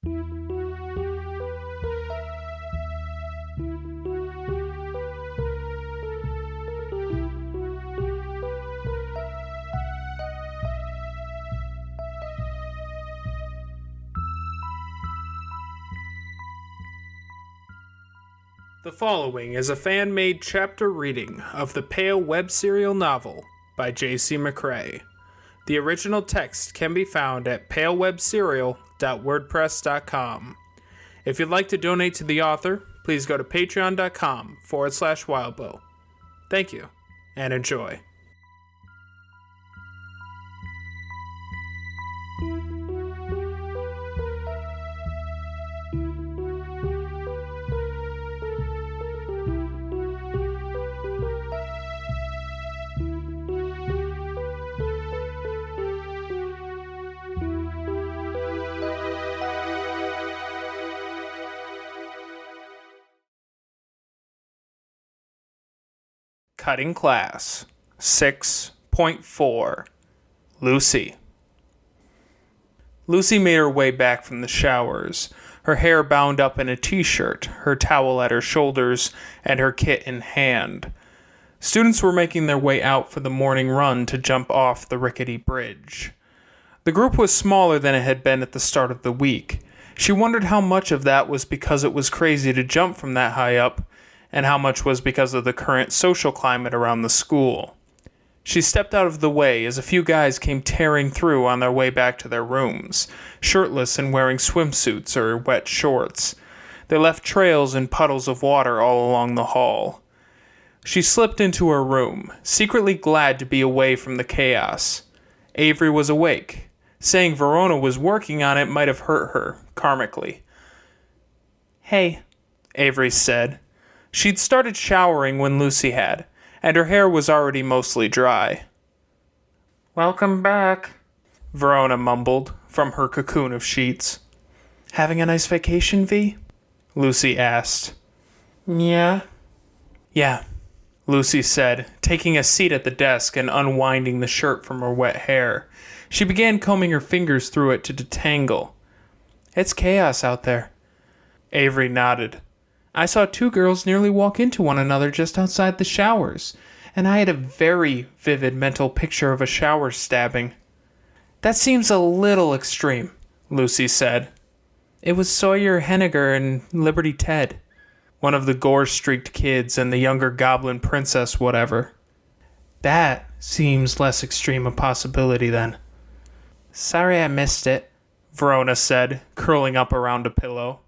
The following is a fan-made chapter reading of the Pale web serial novel by J.C. McCrae. The original text can be found at palewebserial.wordpress.com. If you'd like to donate to the author, please go to patreon.com/wildbow. Thank you, and enjoy. Cutting Class 6.4 Lucy. Lucy made her way back from the showers, her hair bound up in a t-shirt, her towel at her shoulders, and her kit in hand. Students were making their way out for the morning run to jump off the rickety bridge. The group was smaller than it had been at the start of the week. She wondered how much of that was because it was crazy to jump from that high up, and how much was because of the current social climate around the school. She stepped out of the way as a few guys came tearing through on their way back to their rooms, shirtless and wearing swimsuits or wet shorts. They left trails and puddles of water all along the hall. She slipped into her room, secretly glad to be away from the chaos. Avery was awake. Saying Verona was working on it might have hurt her, karmically. "Hey," Avery said. She'd started showering when Lucy had, and her hair was already mostly dry. "Welcome back," Verona mumbled from her cocoon of sheets. "Having a nice vacation, V?" Lucy asked. "Yeah." "Yeah," Lucy said, taking a seat at the desk and unwinding the shirt from her wet hair. She began combing her fingers through it to detangle. "It's chaos out there." Avery nodded. "I saw two girls nearly walk into one another just outside the showers, and I had a very vivid mental picture of a shower stabbing." "That seems a little extreme," Lucy said. "It was Sawyer Henniger and Liberty Ted, one of the gore-streaked kids and the younger goblin princess whatever." "That seems less extreme a possibility then." "Sorry I missed it," Verona said, curling up around a pillow.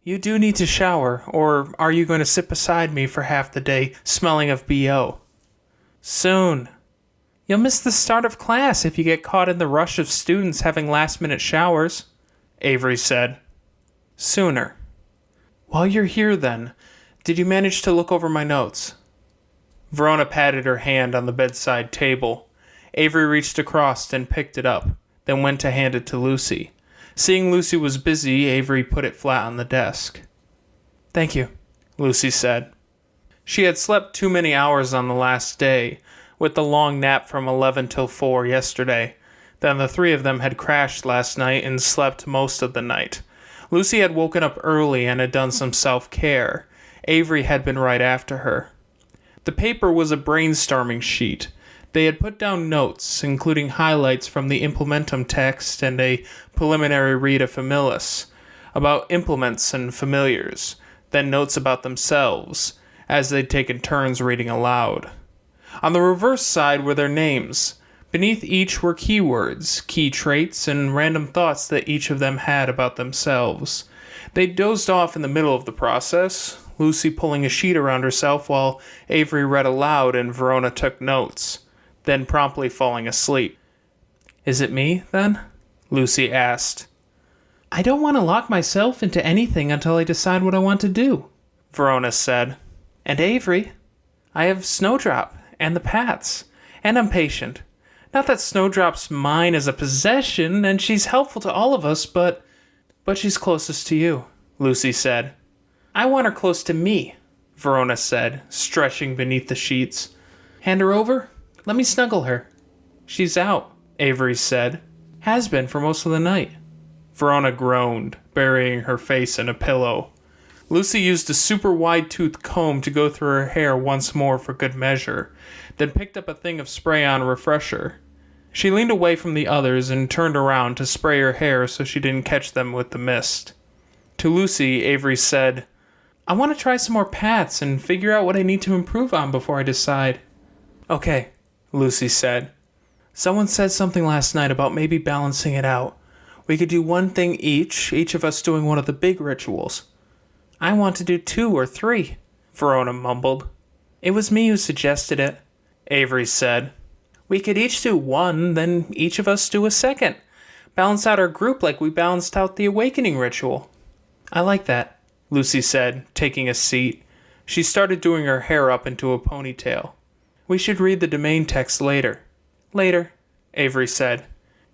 "You do need to shower, or are you going to sit beside me for half the day smelling of B.O.? "Soon." "You'll miss the start of class if you get caught in the rush of students having last-minute showers," Avery said. "Sooner." "While you're here, then, did you manage to look over my notes?" Verona patted her hand on the bedside table. Avery reached across and picked it up, then went to hand it to Lucy. Seeing Lucy was busy, Avery put it flat on the desk. "Thank you," Lucy said. She had slept too many hours on the last day, with the long nap from 11 till 4 yesterday. Then the three of them had crashed last night and slept most of the night. Lucy had woken up early and had done some self-care. Avery had been right after her. The paper was a brainstorming sheet. They had put down notes, including highlights from the implementum text and a preliminary read of Familis, about implements and familiars, then notes about themselves, as they'd taken turns reading aloud. On the reverse side were their names. Beneath each were keywords, key traits, and random thoughts that each of them had about themselves. They dozed off in the middle of the process, Lucy pulling a sheet around herself while Avery read aloud and Verona took notes, then promptly falling asleep. "Is it me, then?" Lucy asked. "I don't want to lock myself into anything until I decide what I want to do," Verona said. "And Avery, I have Snowdrop and the Pats, and I'm patient. Not that Snowdrop's mine as a possession, and she's helpful to all of us, but she's closest to you," Lucy said. "I want her close to me," Verona said, stretching beneath the sheets. "Hand her over? Let me snuggle her." "She's out," Avery said. "Has been for most of the night." Verona groaned, burying her face in a pillow. Lucy used a super wide-toothed comb to go through her hair once more for good measure, then picked up a thing of spray-on refresher. She leaned away from the others and turned around to spray her hair so she didn't catch them with the mist. To Lucy, Avery said, "I want to try some more paths and figure out what I need to improve on before I decide." "Okay," Lucy said. "Someone said something last night about maybe balancing it out. We could do one thing each of us doing one of the big rituals." "I want to do 2 or 3, Verona mumbled. "It was me who suggested it," Avery said. "We could each do 1, then each of us do a second. Balance out our group like we balanced out the awakening ritual." "I like that," Lucy said, taking a seat. She started doing her hair up into a ponytail. "We should read the domain text later." "Later," Avery said.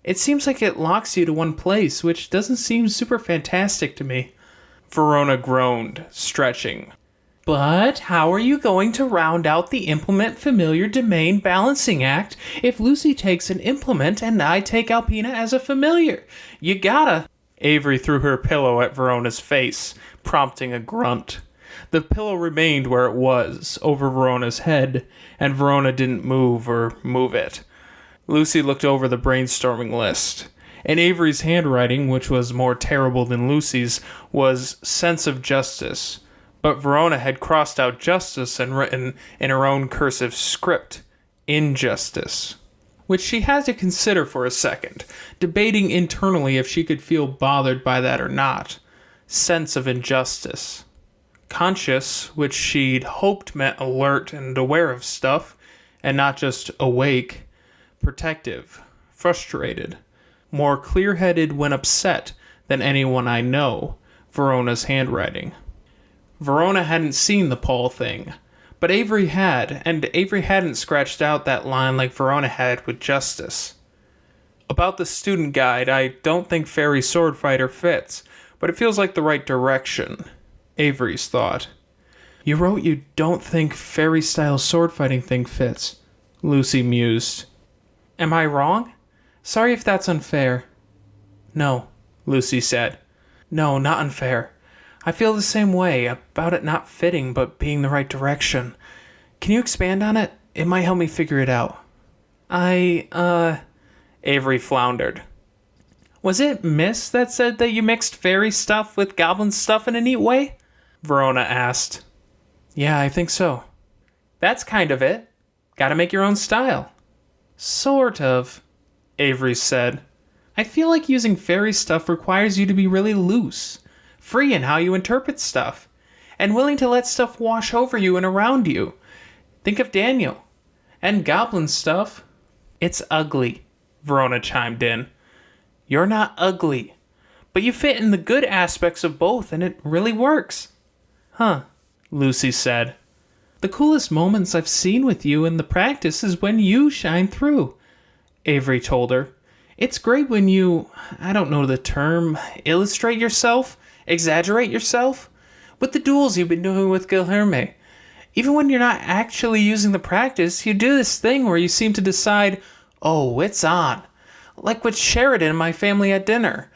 "It seems like it locks you to one place, which doesn't seem super fantastic to me." Verona groaned, stretching. "But how are you going to round out the Implement Familiar Domain Balancing Act if Lucy takes an implement and I take Alpina as a familiar? You gotta..." Avery threw her pillow at Verona's face, prompting a grunt. The pillow remained where it was, over Verona's head, and Verona didn't move it. Lucy looked over the brainstorming list. In Avery's handwriting, which was more terrible than Lucy's, was sense of justice. But Verona had crossed out justice and written in her own cursive script, injustice. Which she had to consider for a second, debating internally if she could feel bothered by that or not. Sense of injustice. Conscious, which she'd hoped meant alert and aware of stuff, and not just awake. Protective. Frustrated. More clear-headed when upset than anyone I know. Verona's handwriting. Verona hadn't seen the Paul thing, but Avery had, and Avery hadn't scratched out that line like Verona had with justice. About the student guide, I don't think Fairy Swordfighter fits, but it feels like the right direction, Avery's thought. "You wrote you don't think fairy-style sword-fighting thing fits," Lucy mused. "Am I wrong? Sorry if that's unfair." "No," Lucy said. "No, not unfair. I feel the same way, about it not fitting but being the right direction. Can you expand on it? It might help me figure it out." Avery floundered. "Was it Miss that said that you mixed fairy stuff with goblin stuff in a neat way?" Verona asked. "Yeah, I think so." "That's kind of it. Gotta make your own style." "Sort of," Avery said. "I feel like using fairy stuff requires you to be really loose. Free in how you interpret stuff, and willing to let stuff wash over you and around you. Think of Daniel. And goblin stuff." "It's ugly," Verona chimed in. "You're not ugly, but you fit in the good aspects of both, and it really works." "Huh," Lucy said. "The coolest moments I've seen with you in the practice is when you shine through," Avery told her. "It's great when you, I don't know the term, illustrate yourself, exaggerate yourself, with the duels you've been doing with Guilherme. Even when you're not actually using the practice, you do this thing where you seem to decide, oh, it's on. Like with Sheridan and my family at dinner.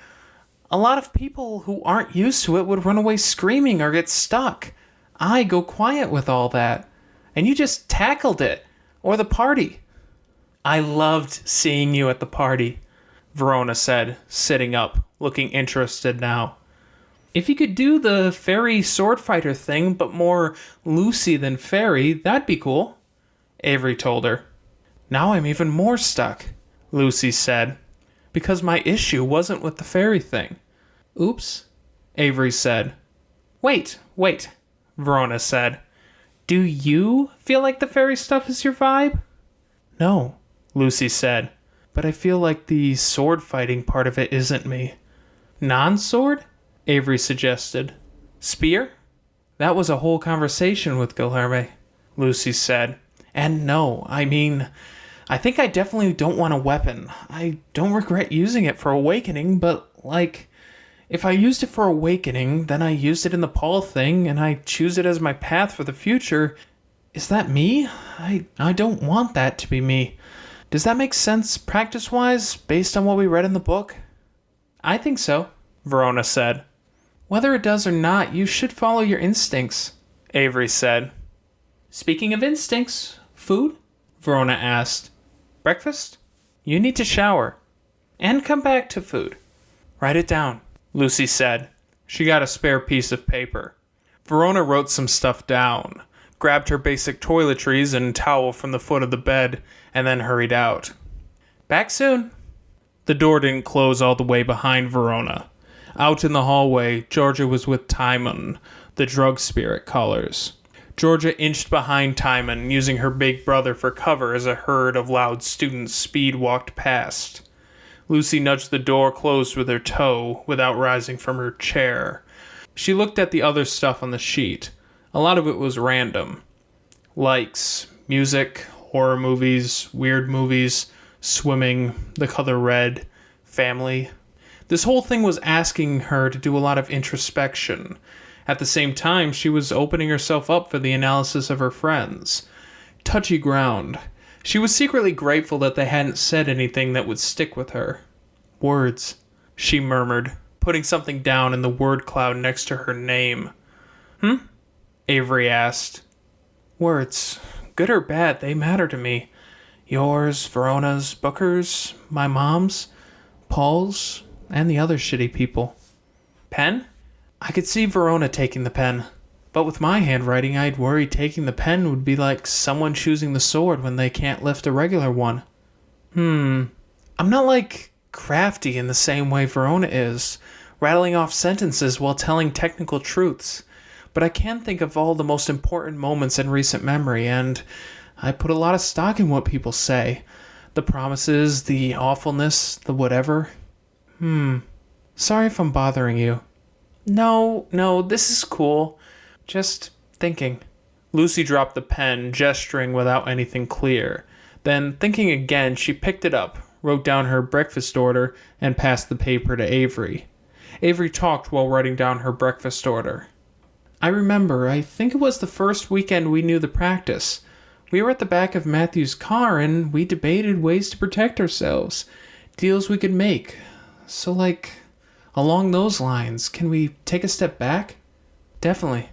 A lot of people who aren't used to it would run away screaming or get stuck. I go quiet with all that. And you just tackled it. Or the party." "I loved seeing you at the party," Verona said, sitting up, looking interested now. "If you could do the fairy sword fighter thing, but more Lucy than fairy, that'd be cool," Avery told her. "Now I'm even more stuck," Lucy said, "because my issue wasn't with the fairy thing." "Oops," Avery said. Wait, Verona said. "Do you feel like the fairy stuff is your vibe?" "No," Lucy said, "but I feel like the sword fighting part of it isn't me." "Non-sword?" Avery suggested. "Spear?" "That was a whole conversation with Guilherme," Lucy said. "And no, I think I definitely don't want a weapon. I don't regret using it for awakening, but, if I used it for awakening, then I used it in the Paul thing, and I choose it as my path for the future. Is that me? I don't want that to be me. Does that make sense practice-wise, based on what we read in the book?" I think so, Verona said. Whether it does or not, you should follow your instincts, Avery said. Speaking of instincts, food? Verona asked. Breakfast? You need to shower. And come back to food. Write it down, Lucy said. She got a spare piece of paper. Verona wrote some stuff down, grabbed her basic toiletries and towel from the foot of the bed, and then hurried out. Back soon. The door didn't close all the way behind Verona. Out in the hallway, Georgia was with Timon, the drug spirit callers. Georgia inched behind Timon, using her big brother for cover as a herd of loud students speed-walked past. Lucy nudged the door closed with her toe without rising from her chair. She looked at the other stuff on the sheet. A lot of it was random. Likes, music, horror movies, weird movies, swimming, the color red, family. This whole thing was asking her to do a lot of introspection. At the same time, she was opening herself up for the analysis of her friends. Touchy ground. She was secretly grateful that they hadn't said anything that would stick with her. Words, she murmured, putting something down in the word cloud next to her name. Avery asked. Words, good or bad, they matter to me. Yours, Verona's, Booker's, my mom's, Paul's, and the other shitty people. Pen? I could see Verona taking the pen. But with my handwriting, I'd worry taking the pen would be like someone choosing the sword when they can't lift a regular one. I'm not like crafty in the same way Verona is, rattling off sentences while telling technical truths. But I can think of all the most important moments in recent memory, and I put a lot of stock in what people say. The promises, the awfulness, the whatever. Sorry if I'm bothering you. No, this is cool. Just thinking. Lucy dropped the pen, gesturing without anything clear. Then, thinking again, she picked it up, wrote down her breakfast order, and passed the paper to Avery. Avery talked while writing down her breakfast order. I remember, I think it was the first weekend we knew the practice. We were at the back of Matthew's car, and we debated ways to protect ourselves. Deals we could make. So, along those lines, can we take a step back? Definitely,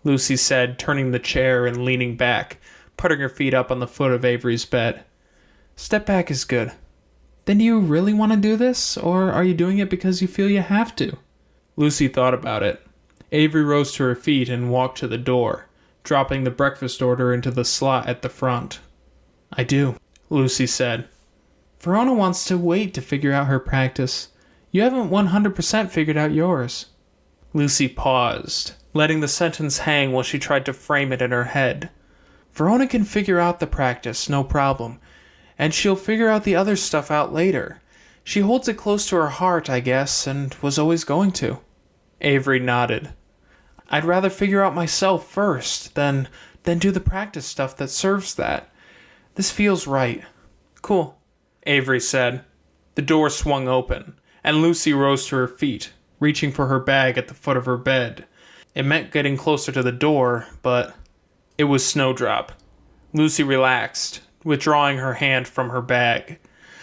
Lucy said, turning the chair and leaning back, putting her feet up on the foot of Avery's bed. Step back is good. Then do you really want to do this, or are you doing it because you feel you have to? Lucy thought about it. Avery rose to her feet and walked to the door, dropping the breakfast order into the slot at the front. I do, Lucy said. Verona wants to wait to figure out her practice. You haven't 100% figured out yours. Lucy paused, letting the sentence hang while she tried to frame it in her head. Verona can figure out the practice, no problem. And she'll figure out the other stuff out later. She holds it close to her heart, I guess, and was always going to. Avery nodded. I'd rather figure out myself first, than do the practice stuff that serves that. This feels right. Cool, Avery said. The door swung open, and Lucy rose to her feet, reaching for her bag at the foot of her bed. It meant getting closer to the door, but it was Snowdrop. Lucy relaxed, withdrawing her hand from her bag.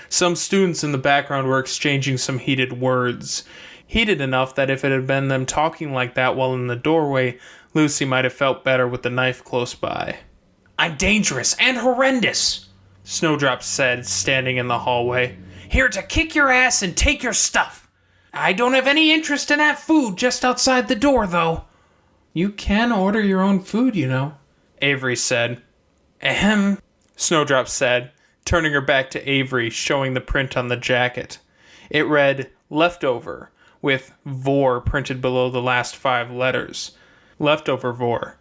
Some students in the background were exchanging some heated words. Heated enough that if it had been them talking like that while in the doorway, Lucy might have felt better with the knife close by. I'm dangerous and horrendous, Snowdrop said, standing in the hallway. Here to kick your ass and take your stuff. I don't have any interest in that food just outside the door, though. You can order your own food, you know, Avery said. Ahem, Snowdrop said, turning her back to Avery, showing the print on the jacket. It read, Leftover, with Vor printed below the last 5 letters. Leftover Vor.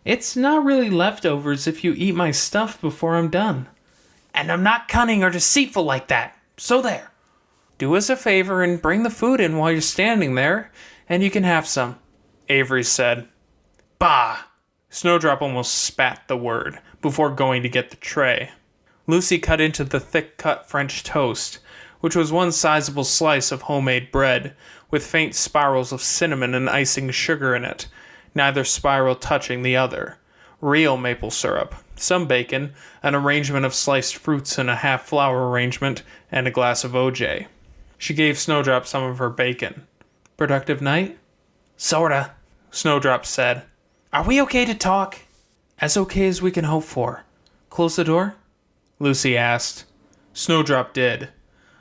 It's not really leftovers if you eat my stuff before I'm done. And I'm not cunning or deceitful like that, so there. Do us a favor and bring the food in while you're standing there, and you can have some, Avery said. Bah! Snowdrop almost spat the word before going to get the tray. Lucy cut into the thick-cut French toast, which was one sizable slice of homemade bread, with faint spirals of cinnamon and icing sugar in it, neither spiral touching the other. Real maple syrup, some bacon, an arrangement of sliced fruits in a half-flower arrangement, and a glass of OJ. She gave Snowdrop some of her bacon. Productive night? Sorta, Snowdrop said. Are we okay to talk? As okay as we can hope for. Close the door? Lucy asked. Snowdrop did.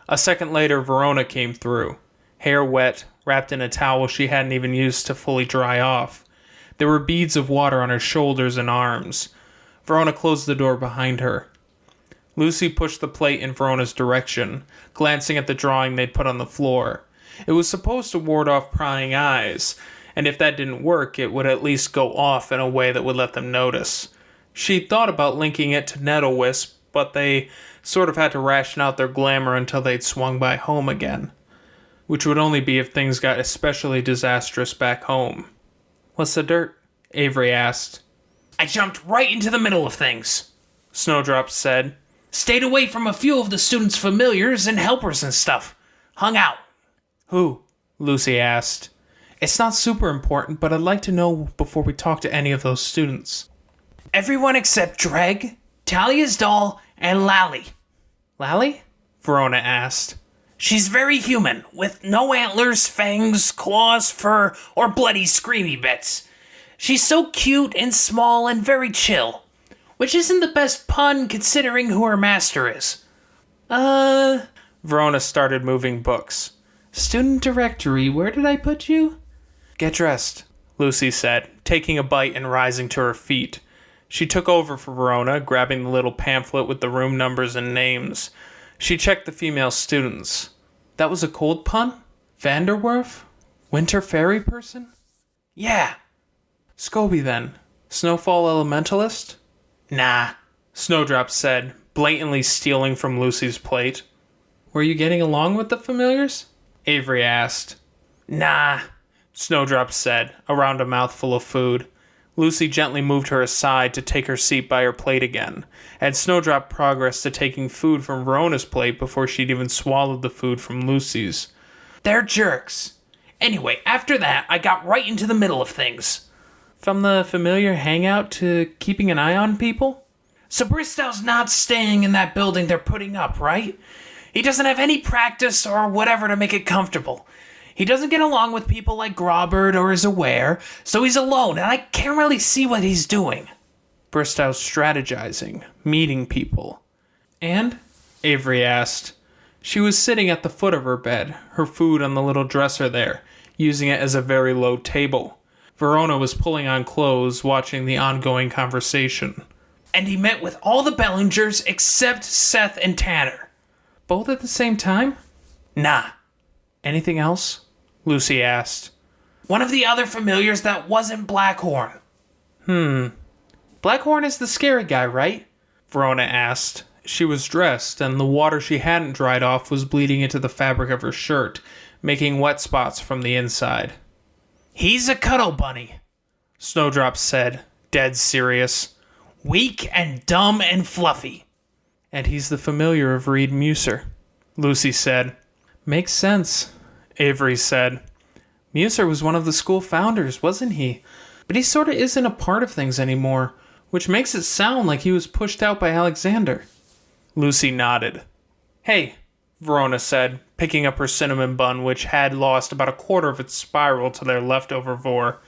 A second later, Verona came through. Hair wet, wrapped in a towel she hadn't even used to fully dry off. There were beads of water on her shoulders and arms. Verona closed the door behind her. Lucy pushed the plate in Verona's direction, glancing at the drawing they'd put on the floor. It was supposed to ward off prying eyes, and if that didn't work, it would at least go off in a way that would let them notice. She'd thought about linking it to Nettlewisp, but they sort of had to ration out their glamour until they'd swung by home again. Which would only be if things got especially disastrous back home. What's the dirt? Avery asked. I jumped right into the middle of things, Snowdrop said. Stayed away from a few of the students' familiars and helpers and stuff. Hung out. Who? Lucy asked. It's not super important, but I'd like to know before we talk to any of those students. Everyone except Dreg, Talia's doll, and Lally. Lally? Verona asked. She's very human, with no antlers, fangs, claws, fur, or bloody screamy bits. She's so cute and small and very chill. Which isn't the best pun considering who her master is. Verona started moving books. Student directory, where did I put you? Get dressed, Lucy said, taking a bite and rising to her feet. She took over for Verona, grabbing the little pamphlet with the room numbers and names. She checked the female students. That was a cold pun? Vanderwerf? Winter fairy person? Yeah. Scobie then. Snowfall elementalist? Nah, Snowdrop said, blatantly stealing from Lucy's plate. Were you getting along with the familiars? Avery asked. Nah, Snowdrop said, around a mouthful of food. Lucy gently moved her aside to take her seat by her plate again, and Snowdrop progressed to taking food from Verona's plate before she'd even swallowed the food from Lucy's. They're jerks. Anyway, after that, I got right into the middle of things. From the familiar hangout to keeping an eye on people? So Bristow's not staying in that building they're putting up, right? He doesn't have any practice or whatever to make it comfortable. He doesn't get along with people like Grobert or is aware, so he's alone, and I can't really see what he's doing. Bristow's strategizing, meeting people. And? Avery asked. She was sitting at the foot of her bed, her food on the little dresser there, using it as a very low table. Verona was pulling on clothes, watching the ongoing conversation. And he met with all the Bellingers except Seth and Tanner. Both at the same time? Nah. Anything else? Lucy asked. One of the other familiars that wasn't Blackhorn. Blackhorn is the scary guy, right? Verona asked. She was dressed, and the water she hadn't dried off was bleeding into the fabric of her shirt, making wet spots from the inside. He's a cuddle bunny, Snowdrop said, dead serious. Weak and dumb and fluffy. And he's the familiar of Reed Musser, Lucy said. Makes sense, Avery said. Musser was one of the school founders, wasn't he? But he sort of isn't a part of things anymore, which makes it sound like he was pushed out by Alexander. Lucy nodded. Hey, Verona said, picking up her cinnamon bun, which had lost about a quarter of its spiral to their leftover vor.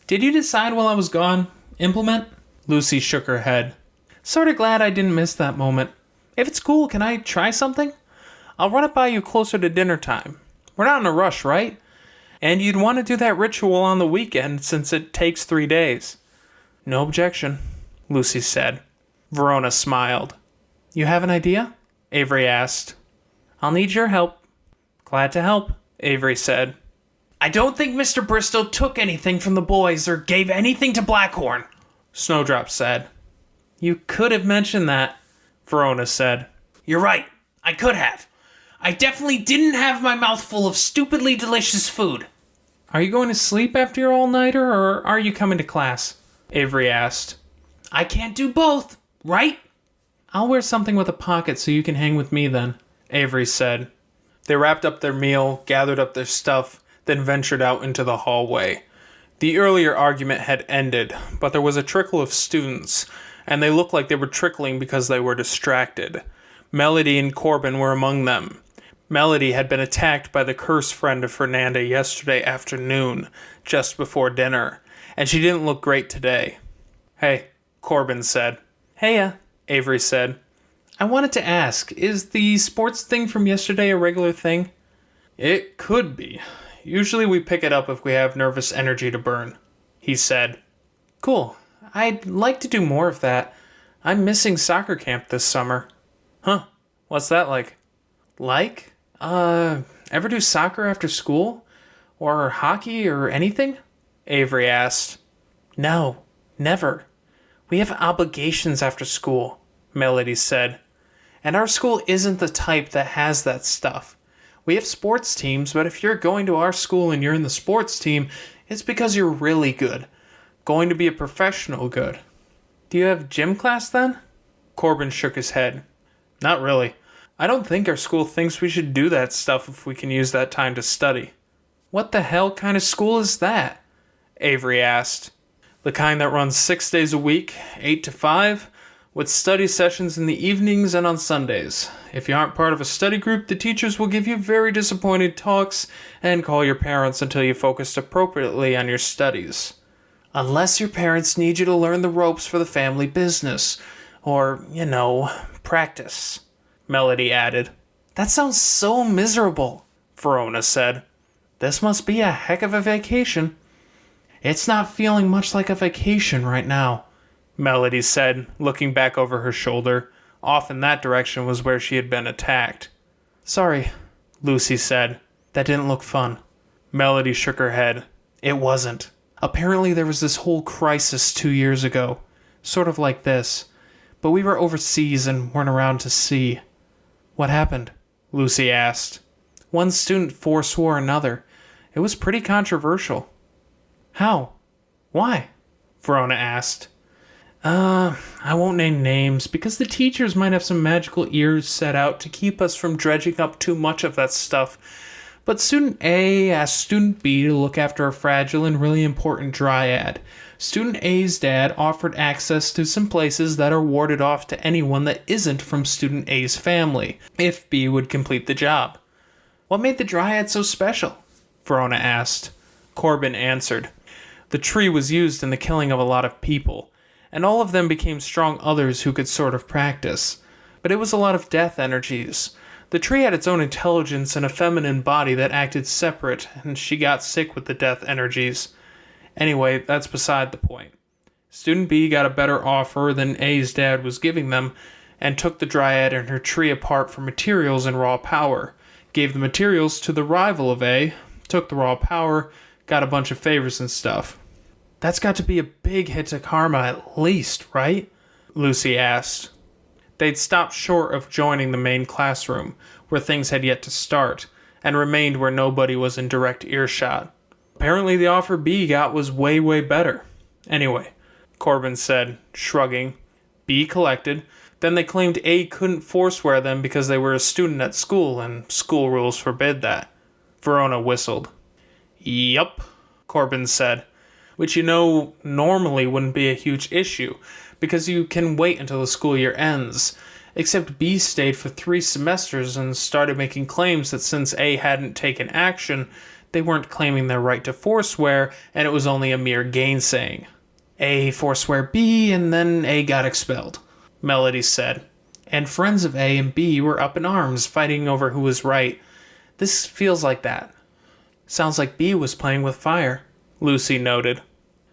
Did you decide while I was gone? Implement? Lucy shook her head. Sorta glad I didn't miss that moment. If it's cool, can I try something? I'll run it by you closer to dinner time. We're not in a rush, right? And you'd want to do that ritual on the weekend since it takes 3 days. No objection, Lucy said. Verona smiled. You have an idea? Avery asked. I'll need your help. Glad to help, Avery said. I don't think Mr. Bristow took anything from the boys or gave anything to Blackhorn, Snowdrop said. You could have mentioned that, Verona said. You're right. I could have. I definitely didn't have my mouth full of stupidly delicious food. Are you going to sleep after your all-nighter, or are you coming to class? Avery asked. I can't do both, right? I'll wear something with a pocket so you can hang with me then, Avery said. They wrapped up their meal, gathered up their stuff, then ventured out into the hallway. The earlier argument had ended, but there was a trickle of students, and they looked like they were trickling because they were distracted. Melody and Corbin were among them. Melody had been attacked by the curse friend of Fernanda yesterday afternoon, just before dinner, and she didn't look great today. "Hey," Corbin said. "Heya," Avery said. "I wanted to ask, is the sports thing from yesterday a regular thing?" "It could be. Usually we pick it up if we have nervous energy to burn," he said. "Cool. I'd like to do more of that. I'm missing soccer camp this summer." "Huh. What's that like?" "Like? Ever do soccer after school? Or hockey or anything?" Avery asked. "No, never. We have obligations after school," Melody said. "And our school isn't the type that has that stuff. We have sports teams, but if you're going to our school and you're in the sports team, it's because you're really good. Going to be a professional good." "Do you have gym class then?" Corbin shook his head. "Not really. I don't think our school thinks we should do that stuff if we can use that time to study." "What the hell kind of school is that?" Avery asked. "The kind that runs 6 days a week, 8 to 5, with study sessions in the evenings and on Sundays. If you aren't part of a study group, the teachers will give you very disappointed talks and call your parents until you focused appropriately on your studies. Unless your parents need you to learn the ropes for the family business, or, practice," Melody added. "That sounds so miserable," Verona said. "This must be a heck of a vacation." "It's not feeling much like a vacation right now," Melody said, looking back over her shoulder. Off in that direction was where she had been attacked. "Sorry," Lucy said. "That didn't look fun." Melody shook her head. "It wasn't. Apparently there was this whole crisis 2 years ago. Sort of like this. But we were overseas and weren't around to see." "What happened?" Lucy asked. "One student forswore another. It was pretty controversial." "How? Why?" Verona asked. I won't name names, because the teachers might have some magical ears set out to keep us from dredging up too much of that stuff. But Student A asked Student B to look after a fragile and really important dryad. Student A's dad offered access to some places that are warded off to anyone that isn't from Student A's family, if B would complete the job. "What made the dryad so special?" Verona asked. Corbin answered. "The tree was used in the killing of a lot of people, and all of them became strong others who could sort of practice. But it was a lot of death energies. The tree had its own intelligence and a feminine body that acted separate, and she got sick with the death energies. Anyway, that's beside the point. Student B got a better offer than A's dad was giving them, and took the dryad and her tree apart for materials and raw power, gave the materials to the rival of A, took the raw power, got a bunch of favors and stuff." "That's got to be a big hit to karma at least, right?" Lucy asked. They'd stopped short of joining the main classroom, where things had yet to start, and remained where nobody was in direct earshot. Apparently the offer B got was way, way better. Anyway, Corbin said, shrugging. B collected. Then they claimed A couldn't forswear them because they were a student at school, and school rules forbid that. Verona whistled. "Yup," Corbin said. "Which normally wouldn't be a huge issue, because you can wait until the school year ends. Except B stayed for 3 semesters and started making claims that since A hadn't taken action, they weren't claiming their right to forswear, and it was only a mere gainsaying. A forswear B, and then A got expelled," Melody said. "And friends of A and B were up in arms, fighting over who was right. This feels like that." "Sounds like B was playing with fire," Lucy noted.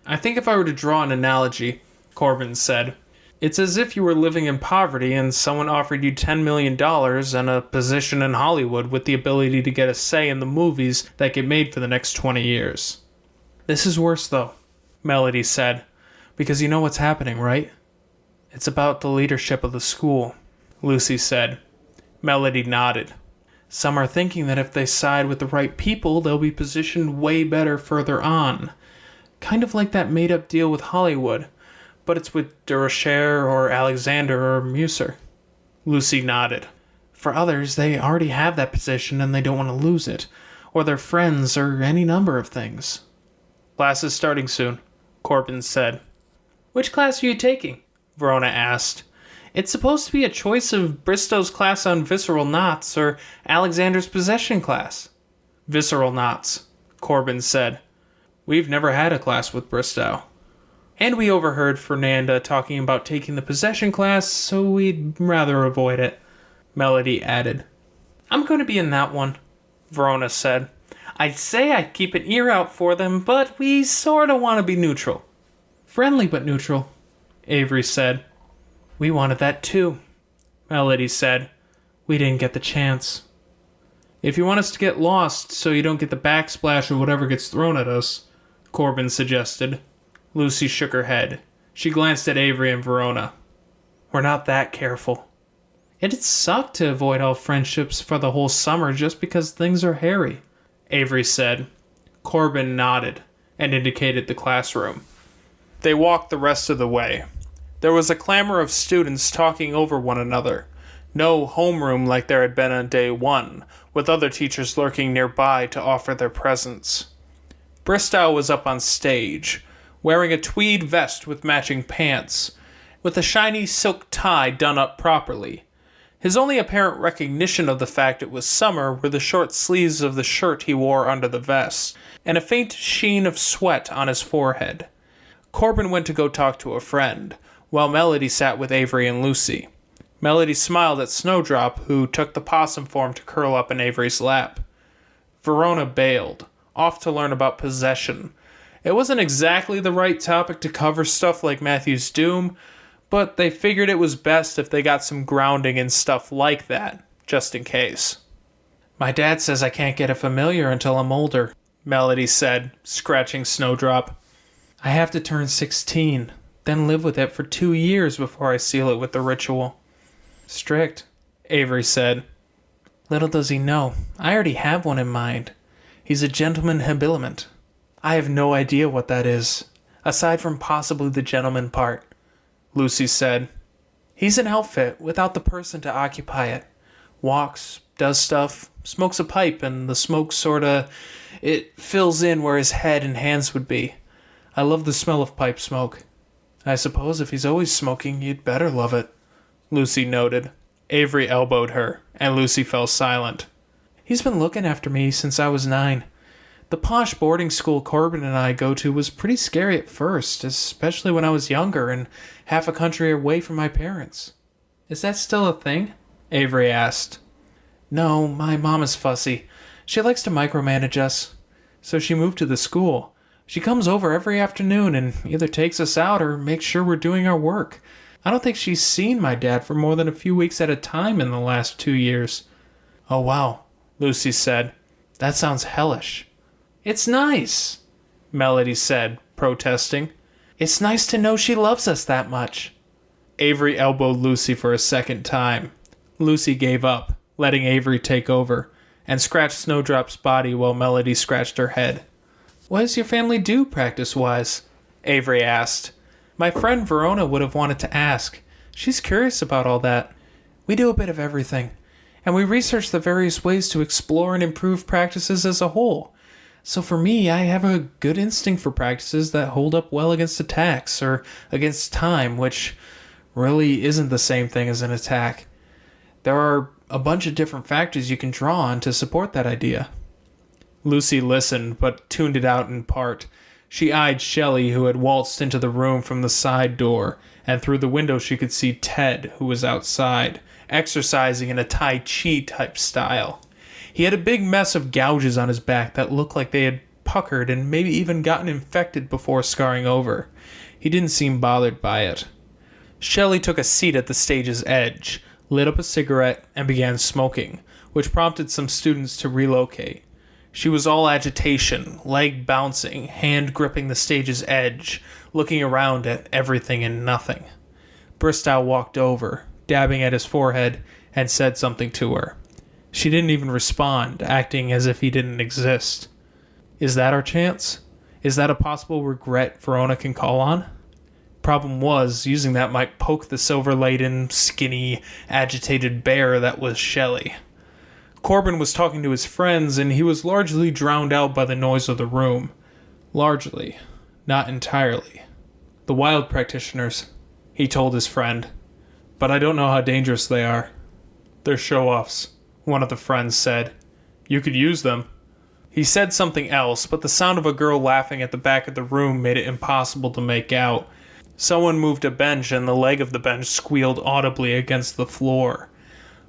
"I think if I were to draw an analogy," Corbin said, "it's as if you were living in poverty and someone offered you $10 million and a position in Hollywood with the ability to get a say in the movies that get made for the next 20 years. "This is worse, though," Melody said, "because you know what's happening, right?" "It's about the leadership of the school," Lucy said. Melody nodded. "Some are thinking that if they side with the right people, they'll be positioned way better further on. Kind of like that made-up deal with Hollywood, but it's with Durocher or Alexander or Musser." Lucy nodded. "For others, they already have that position and they don't want to lose it, or their friends, or any number of things." "Class is starting soon," Corbin said. "Which class are you taking?" Verona asked. It's supposed to be a choice of Bristow's class on visceral knots or Alexander's possession class. Visceral knots, Corbin said. We've never had a class with Bristow. And we overheard Fernanda talking about taking the possession class, so we'd rather avoid it, Melody added. I'm going to be in that one, Verona said. I'd say I'd keep an ear out for them, but we sort of want to be neutral. Friendly but neutral, Avery said. We wanted that too, Melody said. We didn't get the chance. If you want us to get lost so you don't get the backsplash of whatever gets thrown at us, Corbin suggested. Lucy shook her head. She glanced at Avery and Verona. We're not that careful. It'd suck to avoid all friendships for the whole summer just because things are hairy, Avery said. Corbin nodded and indicated the classroom. They walked the rest of the way. There was a clamor of students talking over one another. No homeroom like there had been on day one, with other teachers lurking nearby to offer their presence. Bristow was up on stage, wearing a tweed vest with matching pants, with a shiny silk tie done up properly. His only apparent recognition of the fact it was summer were the short sleeves of the shirt he wore under the vest, and a faint sheen of sweat on his forehead. Corbin went to go talk to a friend, while Melody sat with Avery and Lucy. Melody smiled at Snowdrop, who took the possum form to curl up in Avery's lap. Verona bailed, off to learn about possession. It wasn't exactly the right topic to cover stuff like Matthew's Doom, but they figured it was best if they got some grounding in stuff like that, just in case. My dad says I can't get a familiar until I'm older, Melody said, scratching Snowdrop. I have to turn 16, then live with it for 2 years before I seal it with the ritual. Strict, Avery said. Little does he know, I already have one in mind. He's a gentleman habiliment. I have no idea what that is, aside from possibly the gentleman part, Lucy said. He's an outfit without the person to occupy it. Walks, does stuff, smokes a pipe, and the smoke it fills in where his head and hands would be. I love the smell of pipe smoke. I suppose if he's always smoking, you'd better love it, Lucy noted. Avery elbowed her, and Lucy fell silent. He's been looking after me since I was 9. The posh boarding school Corbin and I go to was pretty scary at first, especially when I was younger and half a country away from my parents. Is that still a thing? Avery asked. No, my mom is fussy. She likes to micromanage us. So she moved to the school. She comes over every afternoon and either takes us out or makes sure we're doing our work. I don't think she's seen my dad for more than a few weeks at a time in the last 2 years. Oh, wow, Lucy said. That sounds hellish. It's nice, Melody said, protesting. It's nice to know she loves us that much. Avery elbowed Lucy for a second time. Lucy gave up, letting Avery take over, and scratched Snowdrop's body while Melody scratched her head. What does your family do, practice-wise? Avery asked. My friend Verona would have wanted to ask. She's curious about all that. We do a bit of everything, and we research the various ways to explore and improve practices as a whole. So for me, I have a good instinct for practices that hold up well against attacks, or against time, which really isn't the same thing as an attack. There are a bunch of different factors you can draw on to support that idea. Lucy listened, but tuned it out in part. She eyed Shelley, who had waltzed into the room from the side door, and through the window she could see Ted, who was outside, exercising in a Tai Chi type style. He had a big mess of gouges on his back that looked like they had puckered and maybe even gotten infected before scarring over. He didn't seem bothered by it. Shelley took a seat at the stage's edge, lit up a cigarette, and began smoking, which prompted some students to relocate. She was all agitation, leg bouncing, hand gripping the stage's edge, looking around at everything and nothing. Bristow walked over, dabbing at his forehead, and said something to her. She didn't even respond, acting as if he didn't exist. Is that our chance? Is that a possible regret Verona can call on? Problem was, using that might poke the silver-laden, skinny, agitated bear that was Shelley. Corbin was talking to his friends, and he was largely drowned out by the noise of the room. Largely. Not entirely. The wild practitioners, he told his friend. But I don't know how dangerous they are. They're show-offs, one of the friends said. You could use them. He said something else, but the sound of a girl laughing at the back of the room made it impossible to make out. Someone moved a bench, and the leg of the bench squealed audibly against the floor.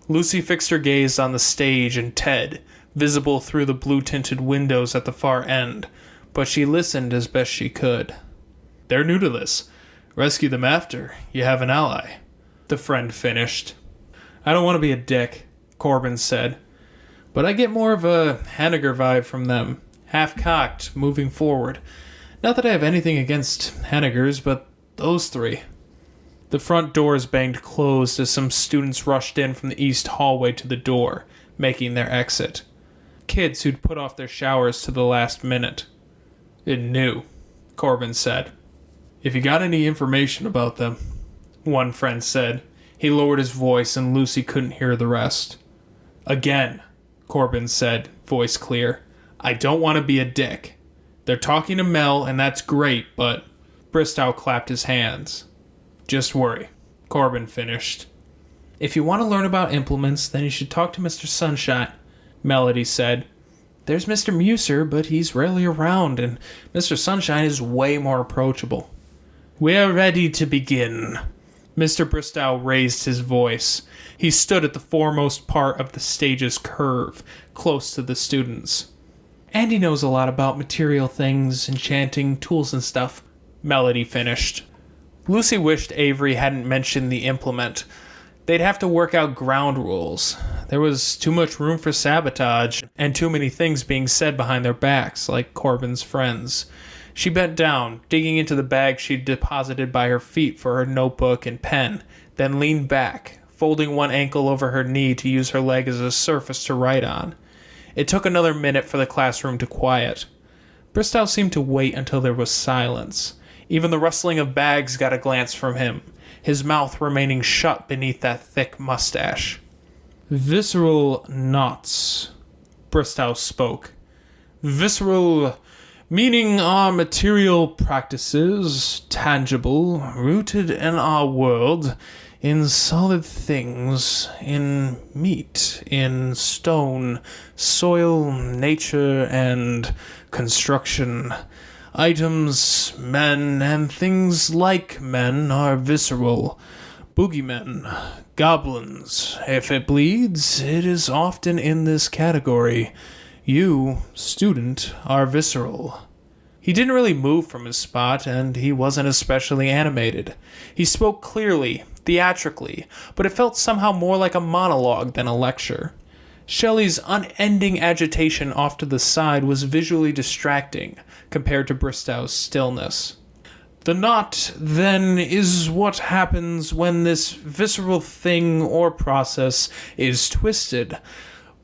Lucy fixed her gaze on the stage and Ted, visible through the blue-tinted windows at the far end, but she listened as best she could. They're new to this. Rescue them after. You have an ally. The friend finished. I don't want to be a dick, Corbin said, but I get more of a Henniger vibe from them, half-cocked, moving forward. Not that I have anything against Hennigers, but those three. The front doors banged closed as some students rushed in from the east hallway to the door, making their exit. Kids who'd put off their showers to the last minute. It knew, Corbin said. If you got any information about them, one friend said. He lowered his voice and Lucy couldn't hear the rest. Again, Corbin said, voice clear. I don't want to be a dick. They're talking to Mel and that's great, but... Bristow clapped his hands. Just worry, Corbin finished. If you want to learn about implements, then you should talk to Mr. Sunshine, Melody said. There's Mr. Muser, but he's rarely around, and Mr. Sunshine is way more approachable. We're ready to begin. Mr. Bristow raised his voice. He stood at the foremost part of the stage's curve, close to the students. Andy knows a lot about material things, enchanting, tools and stuff, Melody finished. Lucy wished Avery hadn't mentioned the implement. They'd have to work out ground rules. There was too much room for sabotage, and too many things being said behind their backs, like Corbin's friends. She bent down, digging into the bag she'd deposited by her feet for her notebook and pen, then leaned back, folding one ankle over her knee to use her leg as a surface to write on. It took another minute for the classroom to quiet. Bristow seemed to wait until there was silence. Even the rustling of bags got a glance from him, his mouth remaining shut beneath that thick mustache. Visceral knots, Bristow spoke. Visceral, meaning our material practices, tangible, rooted in our world, in solid things, in meat, in stone, soil, nature, and construction. Items, men, and things like men are visceral. Boogeymen, goblins. If it bleeds, it is often in this category. You, student, are visceral. He didn't really move from his spot, and he wasn't especially animated. He spoke clearly, theatrically, but it felt somehow more like a monologue than a lecture. Shelley's unending agitation off to the side was visually distracting compared to Bristow's stillness. The knot, then, is what happens when this visceral thing or process is twisted.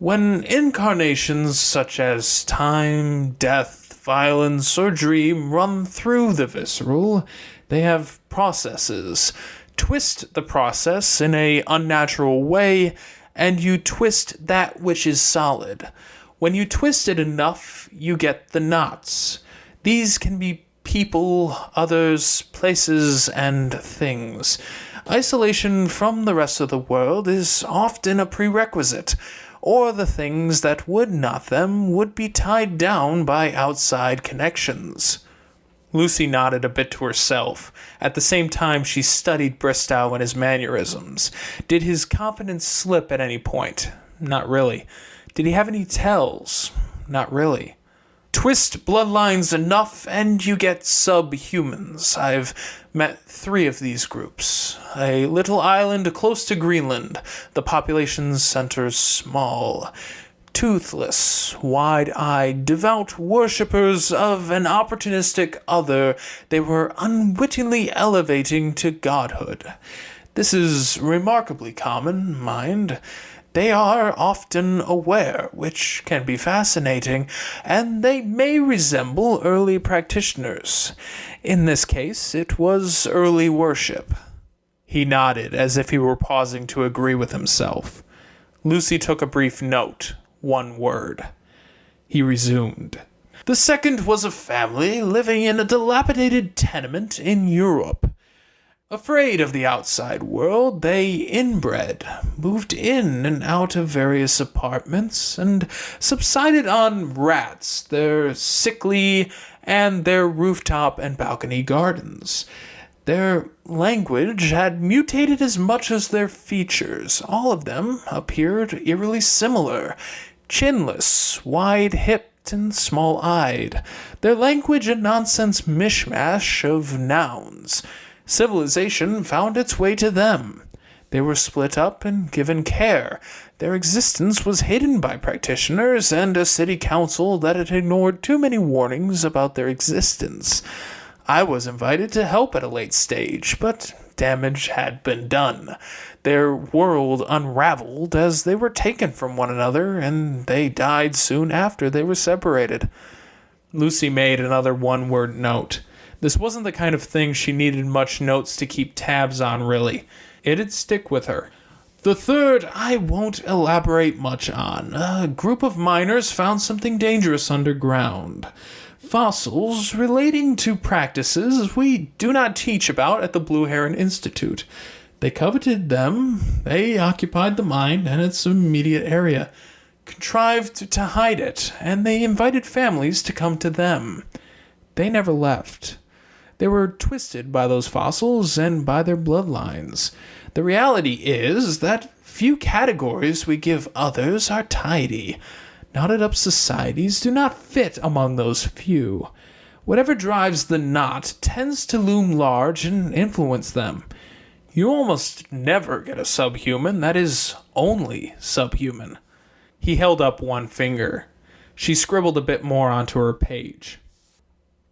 When incarnations such as time, death, violence, or dream run through the visceral, they have processes. Twist the process in an unnatural way, and you twist that which is solid. When you twist it enough, you get the knots. These can be people, others, places, and things. Isolation from the rest of the world is often a prerequisite, or the things that would knot them would be tied down by outside connections. Lucy nodded a bit to herself. At the same time, she studied Bristow and his mannerisms. Did his confidence slip at any point? Not really. Did he have any tells? Not really. Twist bloodlines enough and you get subhumans. I've met 3 of these groups. A little island close to Greenland. The population center's small. Toothless, wide-eyed, devout worshippers of an opportunistic other they were unwittingly elevating to godhood. This is remarkably common, mind. They are often aware, which can be fascinating, and they may resemble early practitioners. In this case, it was early worship. He nodded, as if he were pausing to agree with himself. Lucy took a brief note. 1 word. He resumed. The second was a family living in a dilapidated tenement in Europe. Afraid of the outside world, they inbred, moved in and out of various apartments, and subsided on rats, their sickly, and their rooftop and balcony gardens. Their language had mutated as much as their features. All of them appeared eerily similar, chinless, wide-hipped, and small-eyed. Their language a nonsense mishmash of nouns. Civilization found its way to them. They were split up and given care. Their existence was hidden by practitioners and a city council that had ignored too many warnings about their existence. I was invited to help at a late stage, but damage had been done. Their world unraveled as they were taken from one another, and they died soon after they were separated. Lucy made another one-word note. This wasn't the kind of thing she needed much notes to keep tabs on, really. It'd stick with her. The third, I won't elaborate much on. A group of miners found something dangerous underground. Fossils relating to practices we do not teach about at the Blue Heron Institute. They coveted them, they occupied the mine and its immediate area, contrived to hide it, and they invited families to come to them. They never left. They were twisted by those fossils and by their bloodlines. The reality is that few categories we give others are tidy. Knotted-up societies do not fit among those few. Whatever drives the knot tends to loom large and influence them. You almost never get a subhuman that is only subhuman. He held up one finger. She scribbled a bit more onto her page.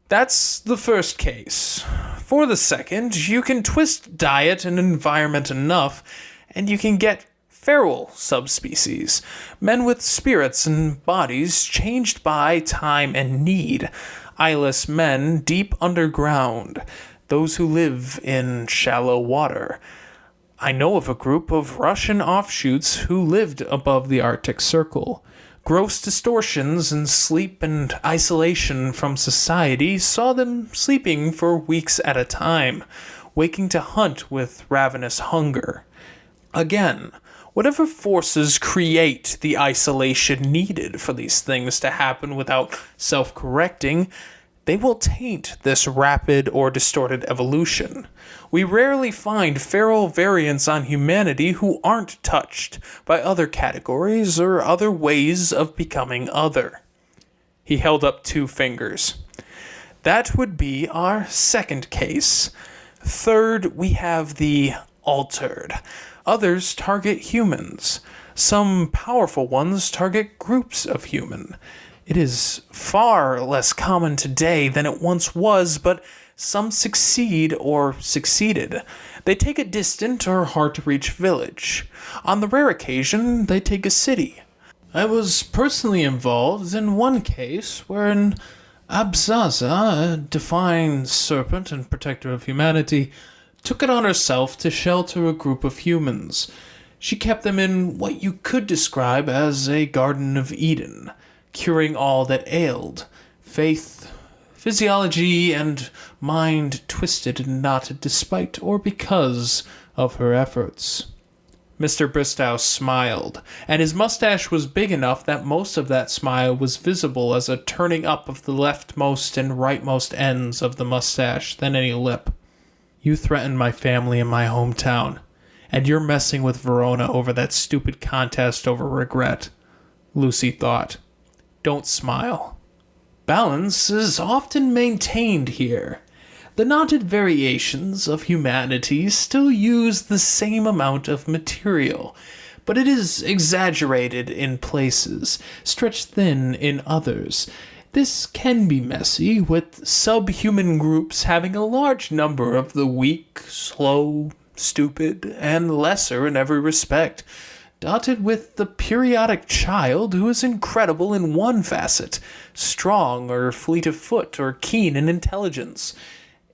That's the first case. For the second, you can twist diet and environment enough, and you can get feral subspecies, men with spirits and bodies changed by time and need, eyeless men deep underground, those who live in shallow water. I know of a group of Russian offshoots who lived above the Arctic Circle. Gross distortions in sleep and isolation from society saw them sleeping for weeks at a time, waking to hunt with ravenous hunger. Again, whatever forces create the isolation needed for these things to happen without self-correcting, they will taint this rapid or distorted evolution. We rarely find feral variants on humanity who aren't touched by other categories or other ways of becoming other. He held up two fingers. That would be our second case. Third, we have the altered. Others target humans. Some powerful ones target groups of human. It is far less common today than it once was, but some succeed or succeeded. They take a distant or hard-to-reach village. On the rare occasion, they take a city. I was personally involved in one case where an Abzaza, a divine serpent and protector of humanity, took it on herself to shelter a group of humans. She kept them in what you could describe as a Garden of Eden, curing all that ailed. Faith, physiology, and mind twisted and knotted despite or because of her efforts. Mr. Bristow smiled, and his mustache was big enough that most of that smile was visible as a turning up of the leftmost and rightmost ends of the mustache than any lip. You threatened my family in my hometown, and you're messing with Verona over that stupid contest over regret, Lucy thought. Don't smile. Balance is often maintained here. The knotted variations of humanity still use the same amount of material, but it is exaggerated in places, stretched thin in others. This can be messy, with subhuman groups having a large number of the weak, slow, stupid, and lesser in every respect, dotted with the periodic child who is incredible in one facet, strong or fleet of foot or keen in intelligence.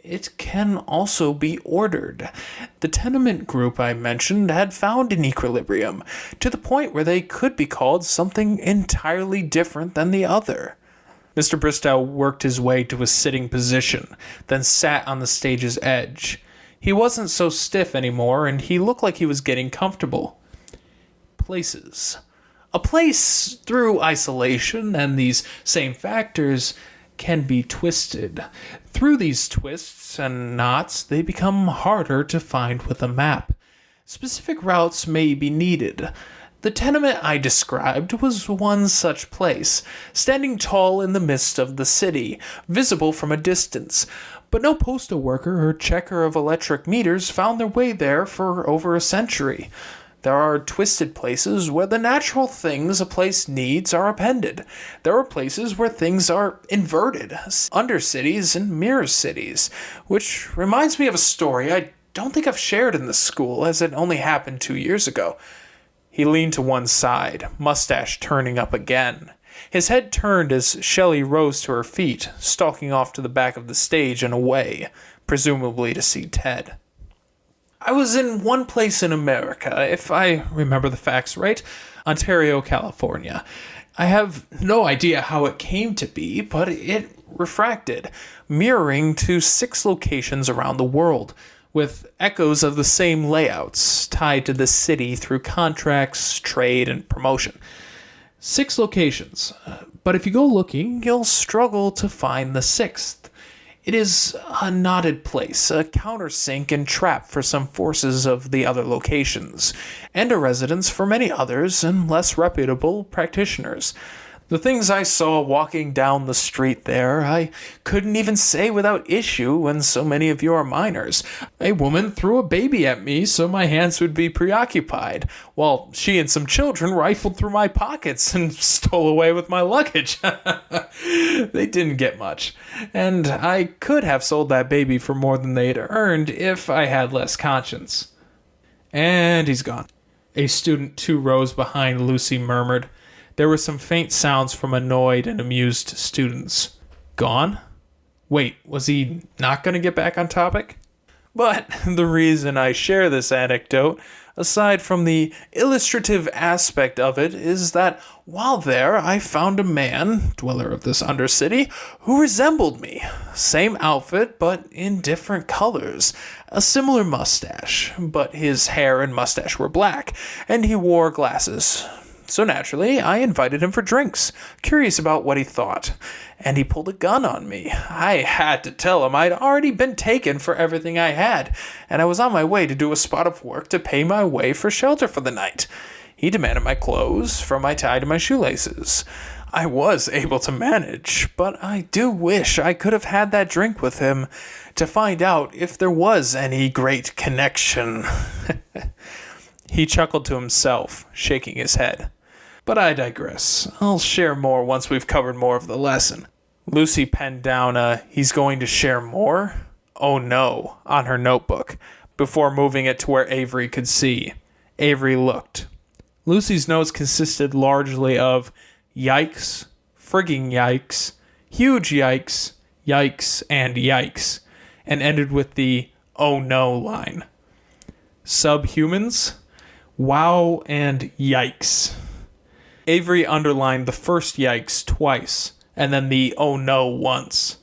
It can also be ordered. The tenement group I mentioned had found an equilibrium, to the point where they could be called something entirely different than the other. Mr. Bristow worked his way to a sitting position, then sat on the stage's edge. He wasn't so stiff anymore, and he looked like he was getting comfortable. Places. A place, through isolation and these same factors, can be twisted. Through these twists and knots, they become harder to find with a map. Specific routes may be needed. The tenement I described was one such place, standing tall in the midst of the city, visible from a distance. But no postal worker or checker of electric meters found their way there for over a century. There are twisted places where the natural things a place needs are appended. There are places where things are inverted, undercities and mirror cities, which reminds me of a story I don't think I've shared in the school, as it only happened 2 years ago. He leaned to one side, mustache turning up again. His head turned as Shelley rose to her feet, stalking off to the back of the stage and away, presumably to see Ted. I was in one place in America, if I remember the facts right, Ontario, California. I have no idea how it came to be, but it refracted, mirroring to 6 locations around the world, with echoes of the same layouts tied to the city through contracts, trade, and promotion. 6 locations, but if you go looking, you'll struggle to find the 6th. It is a knotted place, a countersink and trap for some forces of the other locations, and a residence for many others and less reputable practitioners. The things I saw walking down the street there, I couldn't even say without issue when so many of you are minors. A woman threw a baby at me so my hands would be preoccupied, while she and some children rifled through my pockets and stole away with my luggage. They didn't get much, and I could have sold that baby for more than they'd earned if I had less conscience. And he's gone. A student 2 rows behind Lucy murmured. There were some faint sounds from annoyed and amused students. Gone? Wait, was he not going to get back on topic? But the reason I share this anecdote, aside from the illustrative aspect of it, is that while there I found a man, dweller of this undercity, who resembled me. Same outfit, but in different colors. A similar mustache, but his hair and mustache were black, and he wore glasses. So naturally, I invited him for drinks, curious about what he thought, and he pulled a gun on me. I had to tell him I'd already been taken for everything I had, and I was on my way to do a spot of work to pay my way for shelter for the night. He demanded my clothes, from my tie to my shoelaces. I was able to manage, but I do wish I could have had that drink with him to find out if there was any great connection. He chuckled to himself, shaking his head. But I digress. I'll share more once we've covered more of the lesson. Lucy penned down a "he's going to share more? Oh no" on her notebook, before moving it to where Avery could see. Avery looked. Lucy's notes consisted largely of yikes, frigging yikes, huge yikes, yikes, and yikes, and ended with the "oh no" line. Subhumans? Wow and yikes. Avery underlined the first yikes twice, and then the oh no once.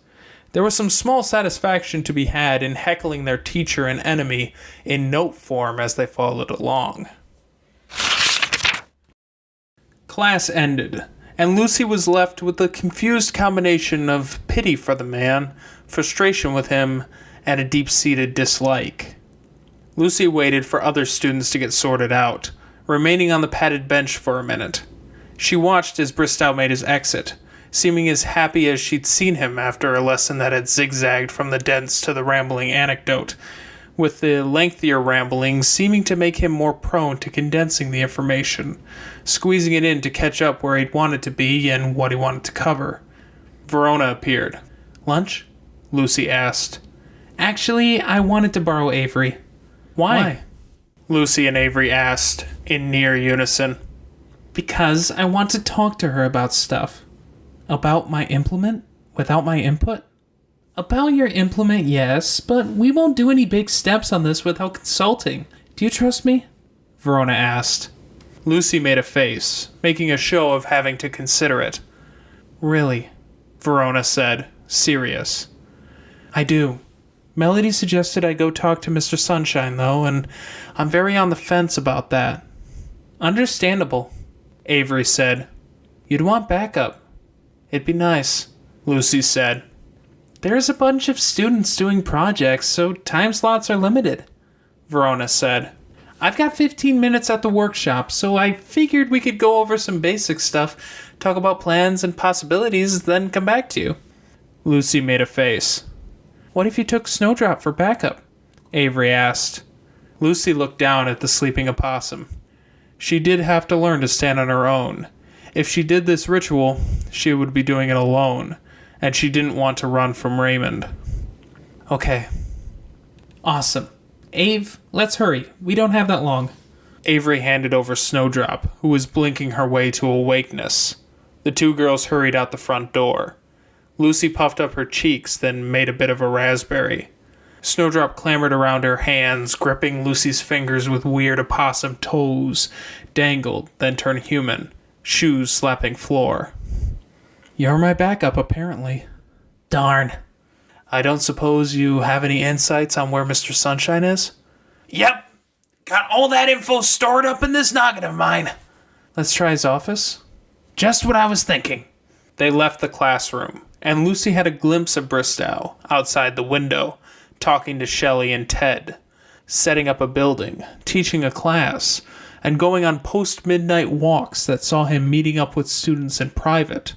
There was some small satisfaction to be had in heckling their teacher and enemy in note form as they followed along. Class ended, and Lucy was left with a confused combination of pity for the man, frustration with him, and a deep-seated dislike. Lucy waited for other students to get sorted out, remaining on the padded bench for a minute. She watched as Bristow made his exit, seeming as happy as she'd seen him after a lesson that had zigzagged from the dense to the rambling anecdote, with the lengthier ramblings seeming to make him more prone to condensing the information, squeezing it in to catch up where he'd wanted to be and what he wanted to cover. Verona appeared. "Lunch?" Lucy asked. "Actually, I wanted to borrow Avery." Why? Lucy and Avery asked, in near unison. "Because I want to talk to her about stuff." "About my implement? Without my input?" "About your implement, yes, but we won't do any big steps on this without consulting. Do you trust me?" Verona asked. Lucy made a face, making a show of having to consider it. "Really?" Verona said, serious. "I do. Melody suggested I go talk to Mr. Sunshine, though, and I'm very on the fence about that. Understandable, Avery said. You'd want backup. It'd be nice, Lucy said. There's a bunch of students doing projects, so time slots are limited, Verona said. I've got 15 minutes at the workshop, so I figured we could go over some basic stuff, talk about plans and possibilities, then come back to you. Lucy made a face. What if you took Snowdrop for backup? Avery asked. Lucy looked down at the sleeping opossum. She did have to learn to stand on her own. If she did this ritual, she would be doing it alone, and she didn't want to run from Raymond. Okay. Awesome. Ave, let's hurry. We don't have that long. Avery handed over Snowdrop, who was blinking her way to awakeness. The two girls hurried out the front door. Lucy puffed up her cheeks, then made a bit of a raspberry. Snowdrop clambered around her hands, gripping Lucy's fingers with weird opossum toes, dangled, then turned human, shoes slapping floor. You're my backup, apparently. Darn. I don't suppose you have any insights on where Mr. Sunshine is? Yep. Got all that info stored up in this noggin of mine. Let's try his office? Just what I was thinking. They left the classroom, and Lucy had a glimpse of Bristow outside the window, talking to Shelley and Ted, setting up a building, teaching a class, and going on post-midnight walks that saw him meeting up with students in private,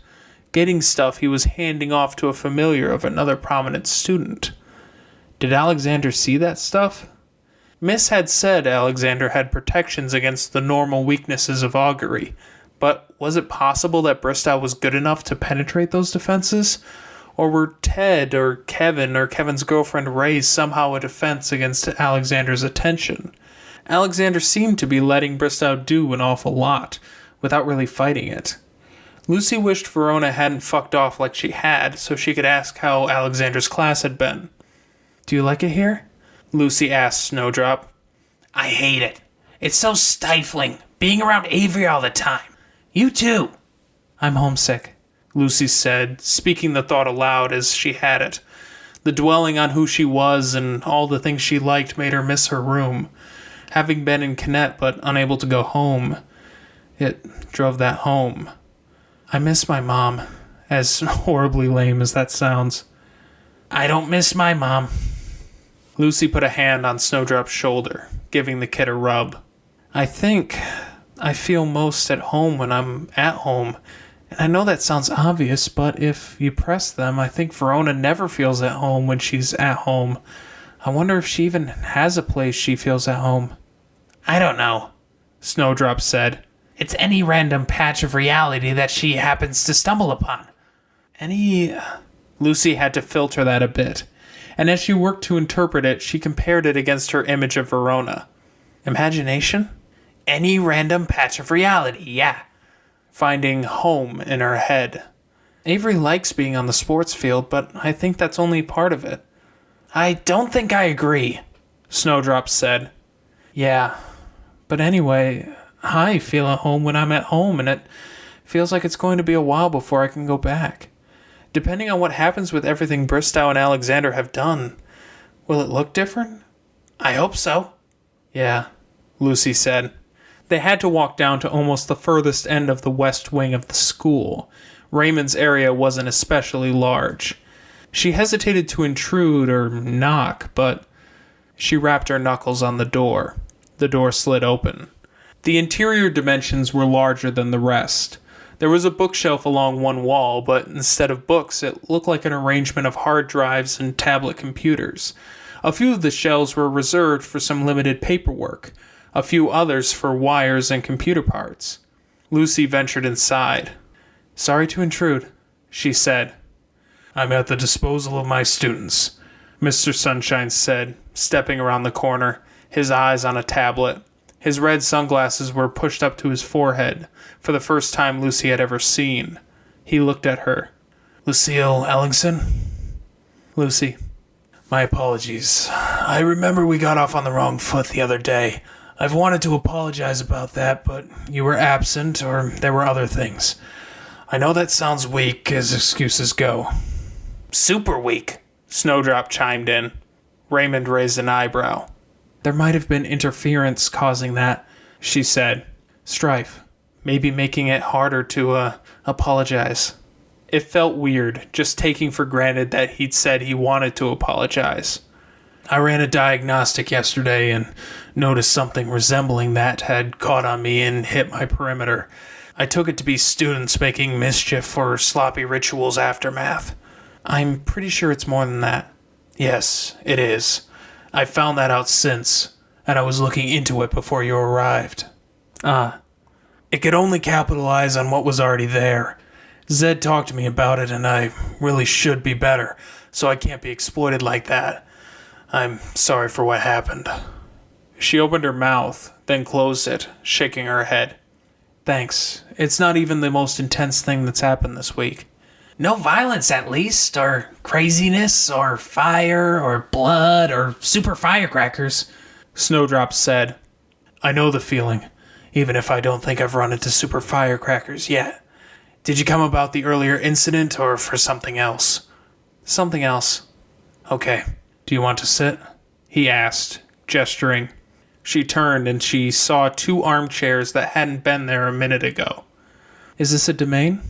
getting stuff he was handing off to a familiar of another prominent student. Did Alexander see that stuff? Miss had said Alexander had protections against the normal weaknesses of augury, but was it possible that Bristow was good enough to penetrate those defenses? Or were Ted or Kevin's girlfriend Ray somehow a defense against Alexander's attention? Alexander seemed to be letting Bristow do an awful lot, without really fighting it. Lucy wished Verona hadn't fucked off like she had, so she could ask how Alexander's class had been. Do you like it here? Lucy asked Snowdrop. I hate it. It's so stifling, being around Avery all the time. You too. I'm homesick, Lucy said, speaking the thought aloud as she had it. The dwelling on who she was and all the things she liked made her miss her room. Having been in Connect but unable to go home, it drove that home. I miss my mom, as horribly lame as that sounds. I don't miss my mom. Lucy put a hand on Snowdrop's shoulder, giving the kid a rub. I think I feel most at home when I'm at home. And I know that sounds obvious, but if you press them, I think Verona never feels at home when she's at home. I wonder if she even has a place she feels at home. I don't know, Snowdrop said. It's any random patch of reality that she happens to stumble upon. Lucy had to filter that a bit, and as she worked to interpret it, she compared it against her image of Verona. Imagination? Any random patch of reality, yeah. Finding home in her head. Avery likes being on the sports field, but I think that's only part of it. I don't think I agree, Snowdrop said. Yeah, but anyway, I feel at home when I'm at home, and it feels like it's going to be a while before I can go back. Depending on what happens with everything Bristow and Alexander have done, will it look different? I hope so. Yeah, Lucy said. They had to walk down to almost the furthest end of the west wing of the school. Raymond's area wasn't especially large. She hesitated to intrude or knock, but she rapped her knuckles on the door. The door slid open. The interior dimensions were larger than the rest. There was a bookshelf along one wall, but instead of books, it looked like an arrangement of hard drives and tablet computers. A few of the shelves were reserved for some limited paperwork, a few others for wires and computer parts. Lucy ventured inside. Sorry to intrude, she said. I'm at the disposal of my students, Mr. Sunshine said, stepping around the corner, his eyes on a tablet. His red sunglasses were pushed up to his forehead, for the first time Lucy had ever seen. He looked at her. Lucille Ellingson? Lucy. My apologies. I remember we got off on the wrong foot the other day. I've wanted to apologize about that, but you were absent or there were other things. I know that sounds weak as excuses go. Super weak, Snowdrop chimed in. Raymond raised an eyebrow. There might have been interference causing that, she said. Strife. Maybe making it harder to, apologize. It felt weird, just taking for granted that he'd said he wanted to apologize. I ran a diagnostic yesterday and noticed something resembling that had caught on me and hit my perimeter. I took it to be students making mischief or sloppy rituals aftermath. I'm pretty sure it's more than that. Yes, it is. I found that out since, and I was looking into it before you arrived. It could only capitalize on what was already there. Zed talked to me about it, and I really should be better, so I can't be exploited like that. I'm sorry for what happened. She opened her mouth, then closed it, shaking her head. Thanks. It's not even the most intense thing that's happened this week. No violence, at least, or craziness, or fire, or blood, or super firecrackers, Snowdrop said. I know the feeling, even if I don't think I've run into super firecrackers yet. Did you come about the earlier incident, or for something else? Something else. Okay. Do you want to sit? He asked, gesturing. She turned and she saw 2 armchairs that hadn't been there a minute ago. Is this a domain?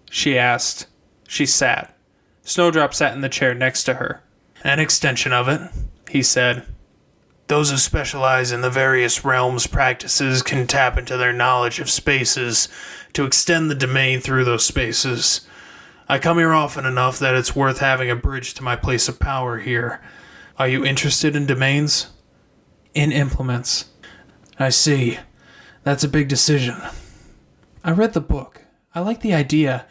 She asked. She sat. Snowdrop sat in the chair next to her. An extension of it, he said. Those who specialize in the various realms' practices can tap into their knowledge of spaces to extend the domain through those spaces. I come here often enough that it's worth having a bridge to my place of power here. Are you interested in domains? In implements. I see. That's a big decision. I read the book. I like the idea.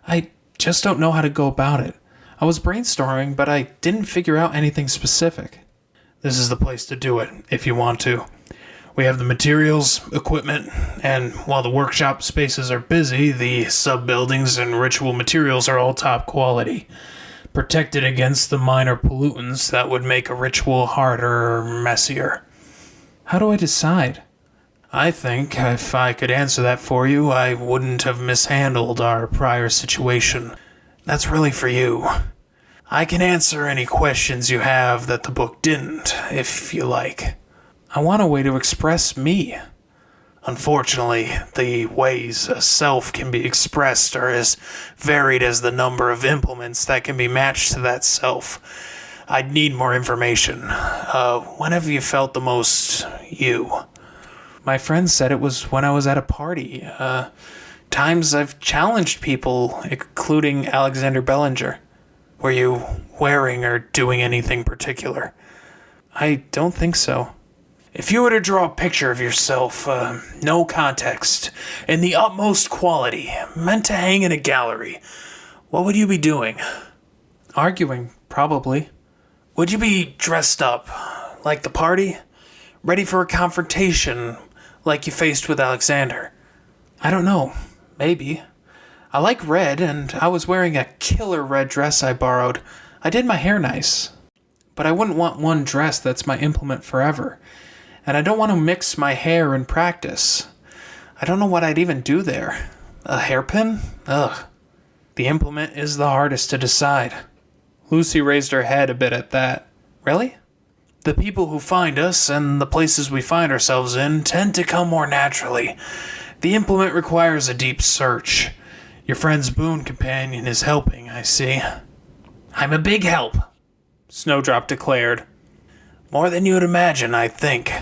I just don't know how to go about it. I was brainstorming, but I didn't figure out anything specific. This is the place to do it, if you want to. We have the materials, equipment, and while the workshop spaces are busy, the sub-buildings and ritual materials are all top quality. Protected against the minor pollutants that would make a ritual harder or messier. How do I decide? I think if I could answer that for you, I wouldn't have mishandled our prior situation. That's really for you. I can answer any questions you have that the book didn't, if you like. I want a way to express me. Unfortunately, the ways a self can be expressed are as varied as the number of implements that can be matched to that self. I'd need more information. When have you felt the most you? My friend said it was when I was at a party. Times I've challenged people, including Alexander Bellinger. Were you wearing or doing anything particular? I don't think so. If you were to draw a picture of yourself, no context, in the utmost quality, meant to hang in a gallery, what would you be doing? Arguing, probably. Would you be dressed up, like the party? Ready for a confrontation, like you faced with Alexander? I don't know. Maybe. I like red, and I was wearing a killer red dress I borrowed. I did my hair nice. But I wouldn't want one dress that's my implement forever. And I don't want to mix my hair in practice. I don't know what I'd even do there. A hairpin? Ugh. The implement is the hardest to decide. Lucy raised her head a bit at that. Really? The people who find us and the places we find ourselves in tend to come more naturally. The implement requires a deep search. Your friend's boon companion is helping, I see. I'm a big help, Snowdrop declared. More than you would imagine, I think,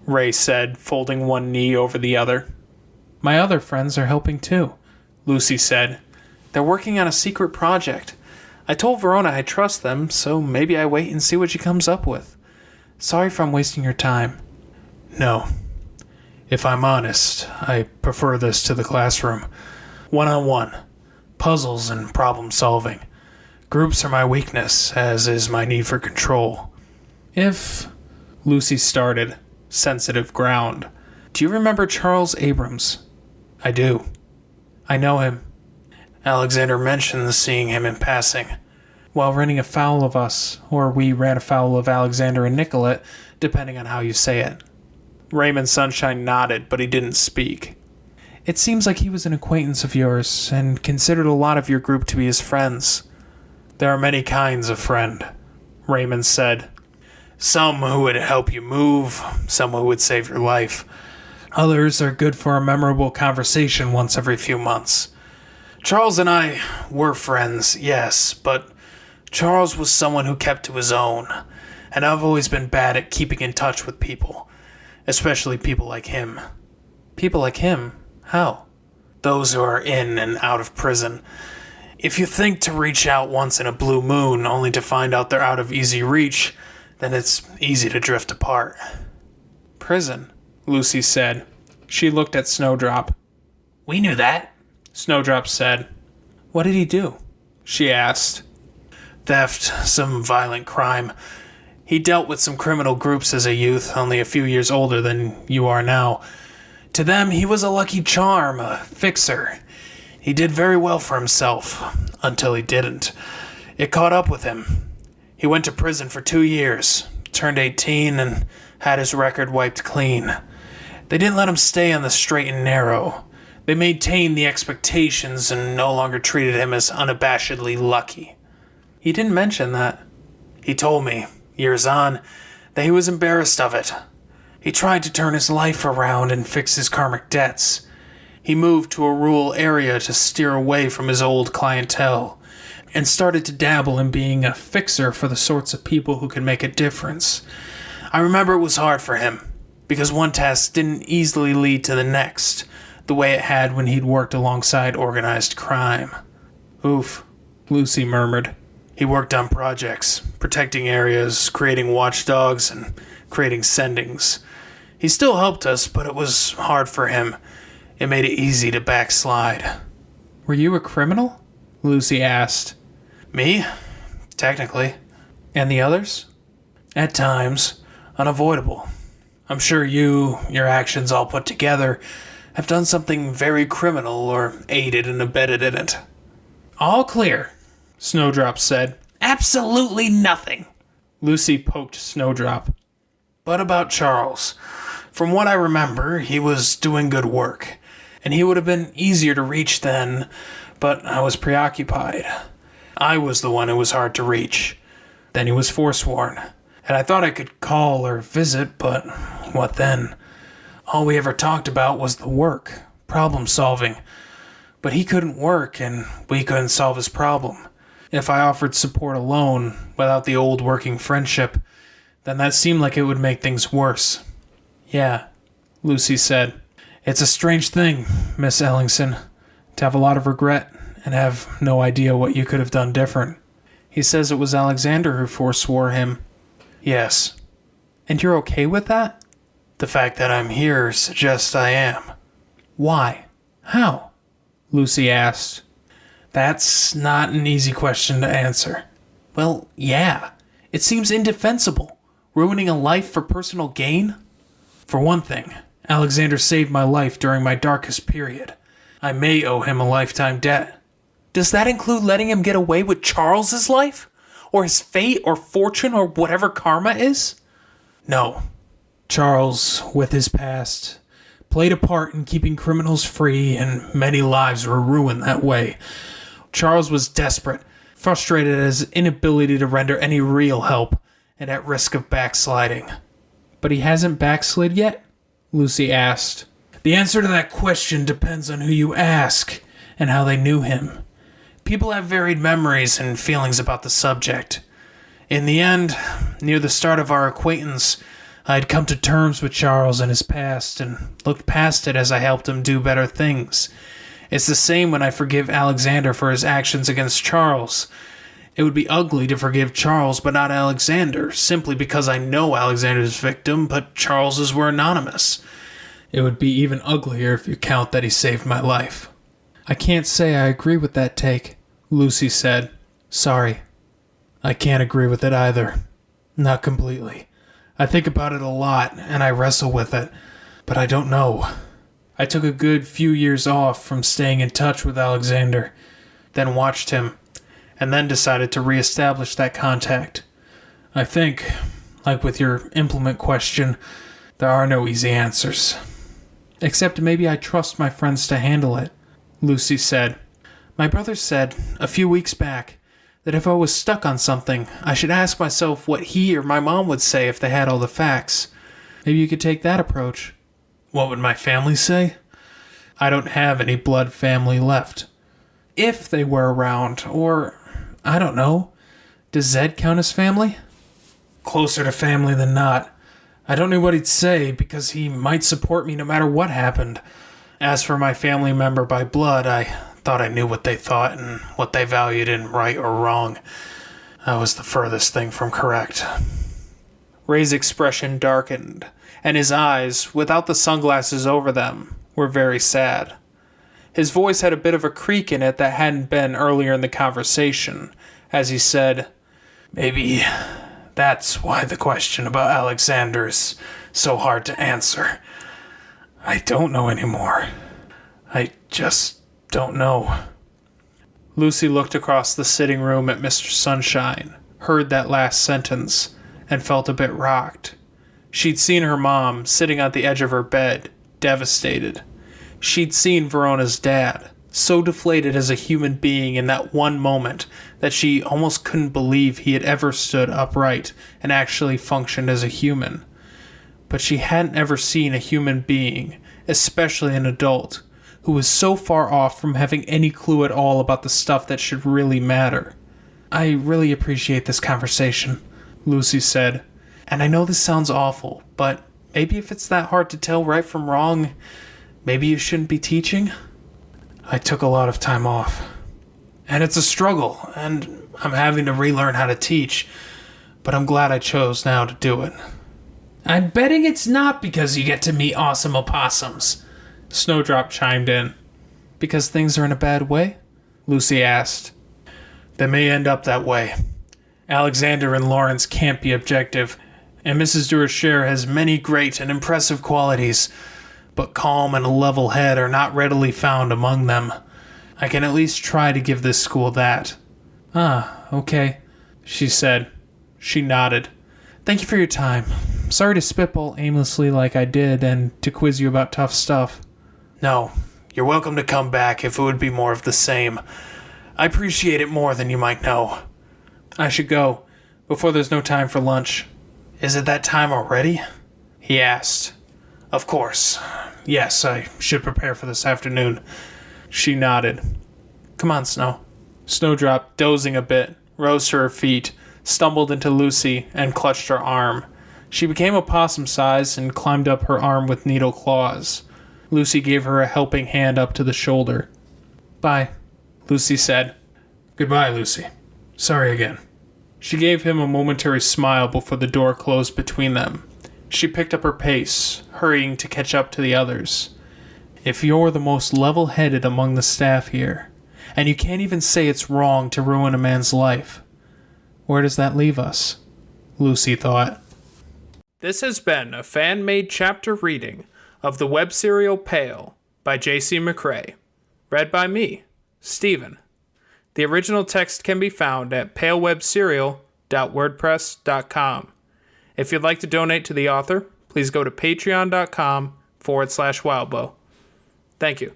Ray said, folding one knee over the other. My other friends are helping too, Lucy said. They're working on a secret project. I told Verona I trust them, so maybe I wait and see what she comes up with. Sorry if I'm wasting your time. No. If I'm honest, I prefer this to the classroom. One-on-one. Puzzles and problem solving. Groups are my weakness, as is my need for control. If... Lucy started. Sensitive ground. Do you remember Charles Abrams? I do. I know him. Alexander mentioned seeing him in passing. While running afoul of us, or we ran afoul of Alexander and Nicolette, depending on how you say it. Raymond Sunshine nodded, but he didn't speak. It seems like he was an acquaintance of yours, and considered a lot of your group to be his friends. There are many kinds of friend, Raymond said. Some who would help you move, some who would save your life. Others are good for a memorable conversation once every few months. Charles and I were friends, yes, but Charles was someone who kept to his own, and I've always been bad at keeping in touch with people, especially people like him. People like him? How? Those who are in and out of prison. If you think to reach out once in a blue moon only to find out they're out of easy reach, then it's easy to drift apart. Prison, Lucy said. She looked at Snowdrop. We knew that, Snowdrop said. What did he do? She asked. Theft, some violent crime. He dealt with some criminal groups as a youth, only a few years older than you are now. To them, he was a lucky charm, a fixer. He did very well for himself, until he didn't. It caught up with him. He went to prison for 2 years, turned 18, and had his record wiped clean. They didn't let him stay on the straight and narrow. They maintained the expectations and no longer treated him as unabashedly lucky. He didn't mention that. He told me, years on, that he was embarrassed of it. He tried to turn his life around and fix his karmic debts. He moved to a rural area to steer away from his old clientele, and started to dabble in being a fixer for the sorts of people who can make a difference. I remember it was hard for him, because one task didn't easily lead to the next, the way it had when he'd worked alongside organized crime. Oof, Lucy murmured. He worked on projects, protecting areas, creating watchdogs, and creating sendings. He still helped us, but it was hard for him. It made it easy to backslide. Were you a criminal? Lucy asked. Me? Technically. And the others? At times. Unavoidable. I'm sure you, your actions all put together, have done something very criminal or aided and abetted in it. All clear, Snowdrop said. Absolutely nothing. Lucy poked Snowdrop. But about Charles. From what I remember, he was doing good work, and he would have been easier to reach then, but I was preoccupied. I was the one who was hard to reach. Then he was forsworn, and I thought I could call or visit, but what then? All we ever talked about was the work, problem solving. But he couldn't work, and we couldn't solve his problem. If I offered support alone, without the old working friendship, then that seemed like it would make things worse. Yeah, Lucy said. It's a strange thing, Miss Ellingson, to have a lot of regret and have no idea what you could have done different. He says it was Alexander who forswore him. Yes. And you're okay with that? The fact that I'm here suggests I am. Why? How? Lucy asked. That's not an easy question to answer. Well, yeah. It seems indefensible. Ruining a life for personal gain? For one thing, Alexander saved my life during my darkest period. I may owe him a lifetime debt. Does that include letting him get away with Charles's life? Or his fate or fortune or whatever karma is? No. Charles, with his past, played a part in keeping criminals free, and many lives were ruined that way. Charles was desperate, frustrated at his inability to render any real help, and at risk of backsliding. But he hasn't backslid yet? Lucy asked. The answer to that question depends on who you ask, and how they knew him. People have varied memories and feelings about the subject. In the end, near the start of our acquaintance, I had come to terms with Charles and his past, and looked past it as I helped him do better things. It's the same when I forgive Alexander for his actions against Charles. It would be ugly to forgive Charles but not Alexander, simply because I know Alexander's victim, but Charles's were anonymous. It would be even uglier if you count that he saved my life. I can't say I agree with that take, Lucy said. Sorry. I can't agree with it either. Not completely. I think about it a lot, and I wrestle with it, but I don't know. I took a good few years off from staying in touch with Alexander, then watched him, and then decided to reestablish that contact. I think, like with your implement question, there are no easy answers. Except maybe I trust my friends to handle it, Lucy said. My brother said, a few weeks back, that if I was stuck on something, I should ask myself what he or my mom would say if they had all the facts. Maybe you could take that approach. What would my family say? I don't have any blood family left. If they were around, or, I don't know, does Zed count as family? Closer to family than not. I don't know what he'd say, because he might support me no matter what happened. As for my family member by blood, I thought I knew what they thought and what they valued in right or wrong. I was the furthest thing from correct. Ray's expression darkened, and his eyes, without the sunglasses over them, were very sad. His voice had a bit of a creak in it that hadn't been earlier in the conversation, as he said, "Maybe that's why the question about Alexander is so hard to answer. I don't know anymore. I just don't know." Lucy looked across the sitting room at Mr. Sunshine, heard that last sentence, and felt a bit rocked. She'd seen her mom sitting at the edge of her bed, devastated. She'd seen Verona's dad, so deflated as a human being in that one moment that she almost couldn't believe he had ever stood upright and actually functioned as a human. But she hadn't ever seen a human being, especially an adult, who was so far off from having any clue at all about the stuff that should really matter. "I really appreciate this conversation," Lucy said. "And I know this sounds awful, but maybe if it's that hard to tell right from wrong, maybe you shouldn't be teaching?" I took a lot of time off. And it's a struggle, and I'm having to relearn how to teach, but I'm glad I chose now to do it. "I'm betting it's not because you get to meet awesome opossums," Snowdrop chimed in. "Because things are in a bad way?" Lucy asked. "They may end up that way. Alexander and Lawrence can't be objective, and Mrs. Durocher has many great and impressive qualities, but calm and a level head are not readily found among them. I can at least try to give this school that." "Ah, okay," she said. She nodded. "Thank you for your time. Sorry to spitball aimlessly like I did and to quiz you about tough stuff." "No, you're welcome to come back if it would be more of the same. I appreciate it more than you might know." "I should go, before there's no time for lunch." "Is it that time already?" he asked. "Of course. Yes, I should prepare for this afternoon." She nodded. "Come on, Snow." Snowdrop, dozing a bit, rose to her feet, stumbled into Lucy, and clutched her arm. She became opossum-sized and climbed up her arm with needle claws. Lucy gave her a helping hand up to the shoulder. "Bye," Lucy said. "Goodbye, Lucy. Sorry again." She gave him a momentary smile before the door closed between them. She picked up her pace, hurrying to catch up to the others. "If you're the most level-headed among the staff here, and you can't even say it's wrong to ruin a man's life, where does that leave us?" Lucy thought. This has been a fan-made chapter reading of the web serial Pale by J.C. McCrae, read by me, Stephen. The original text can be found at palewebserial.wordpress.com. If you'd like to donate to the author, please go to patreon.com/Wildbow. Thank you.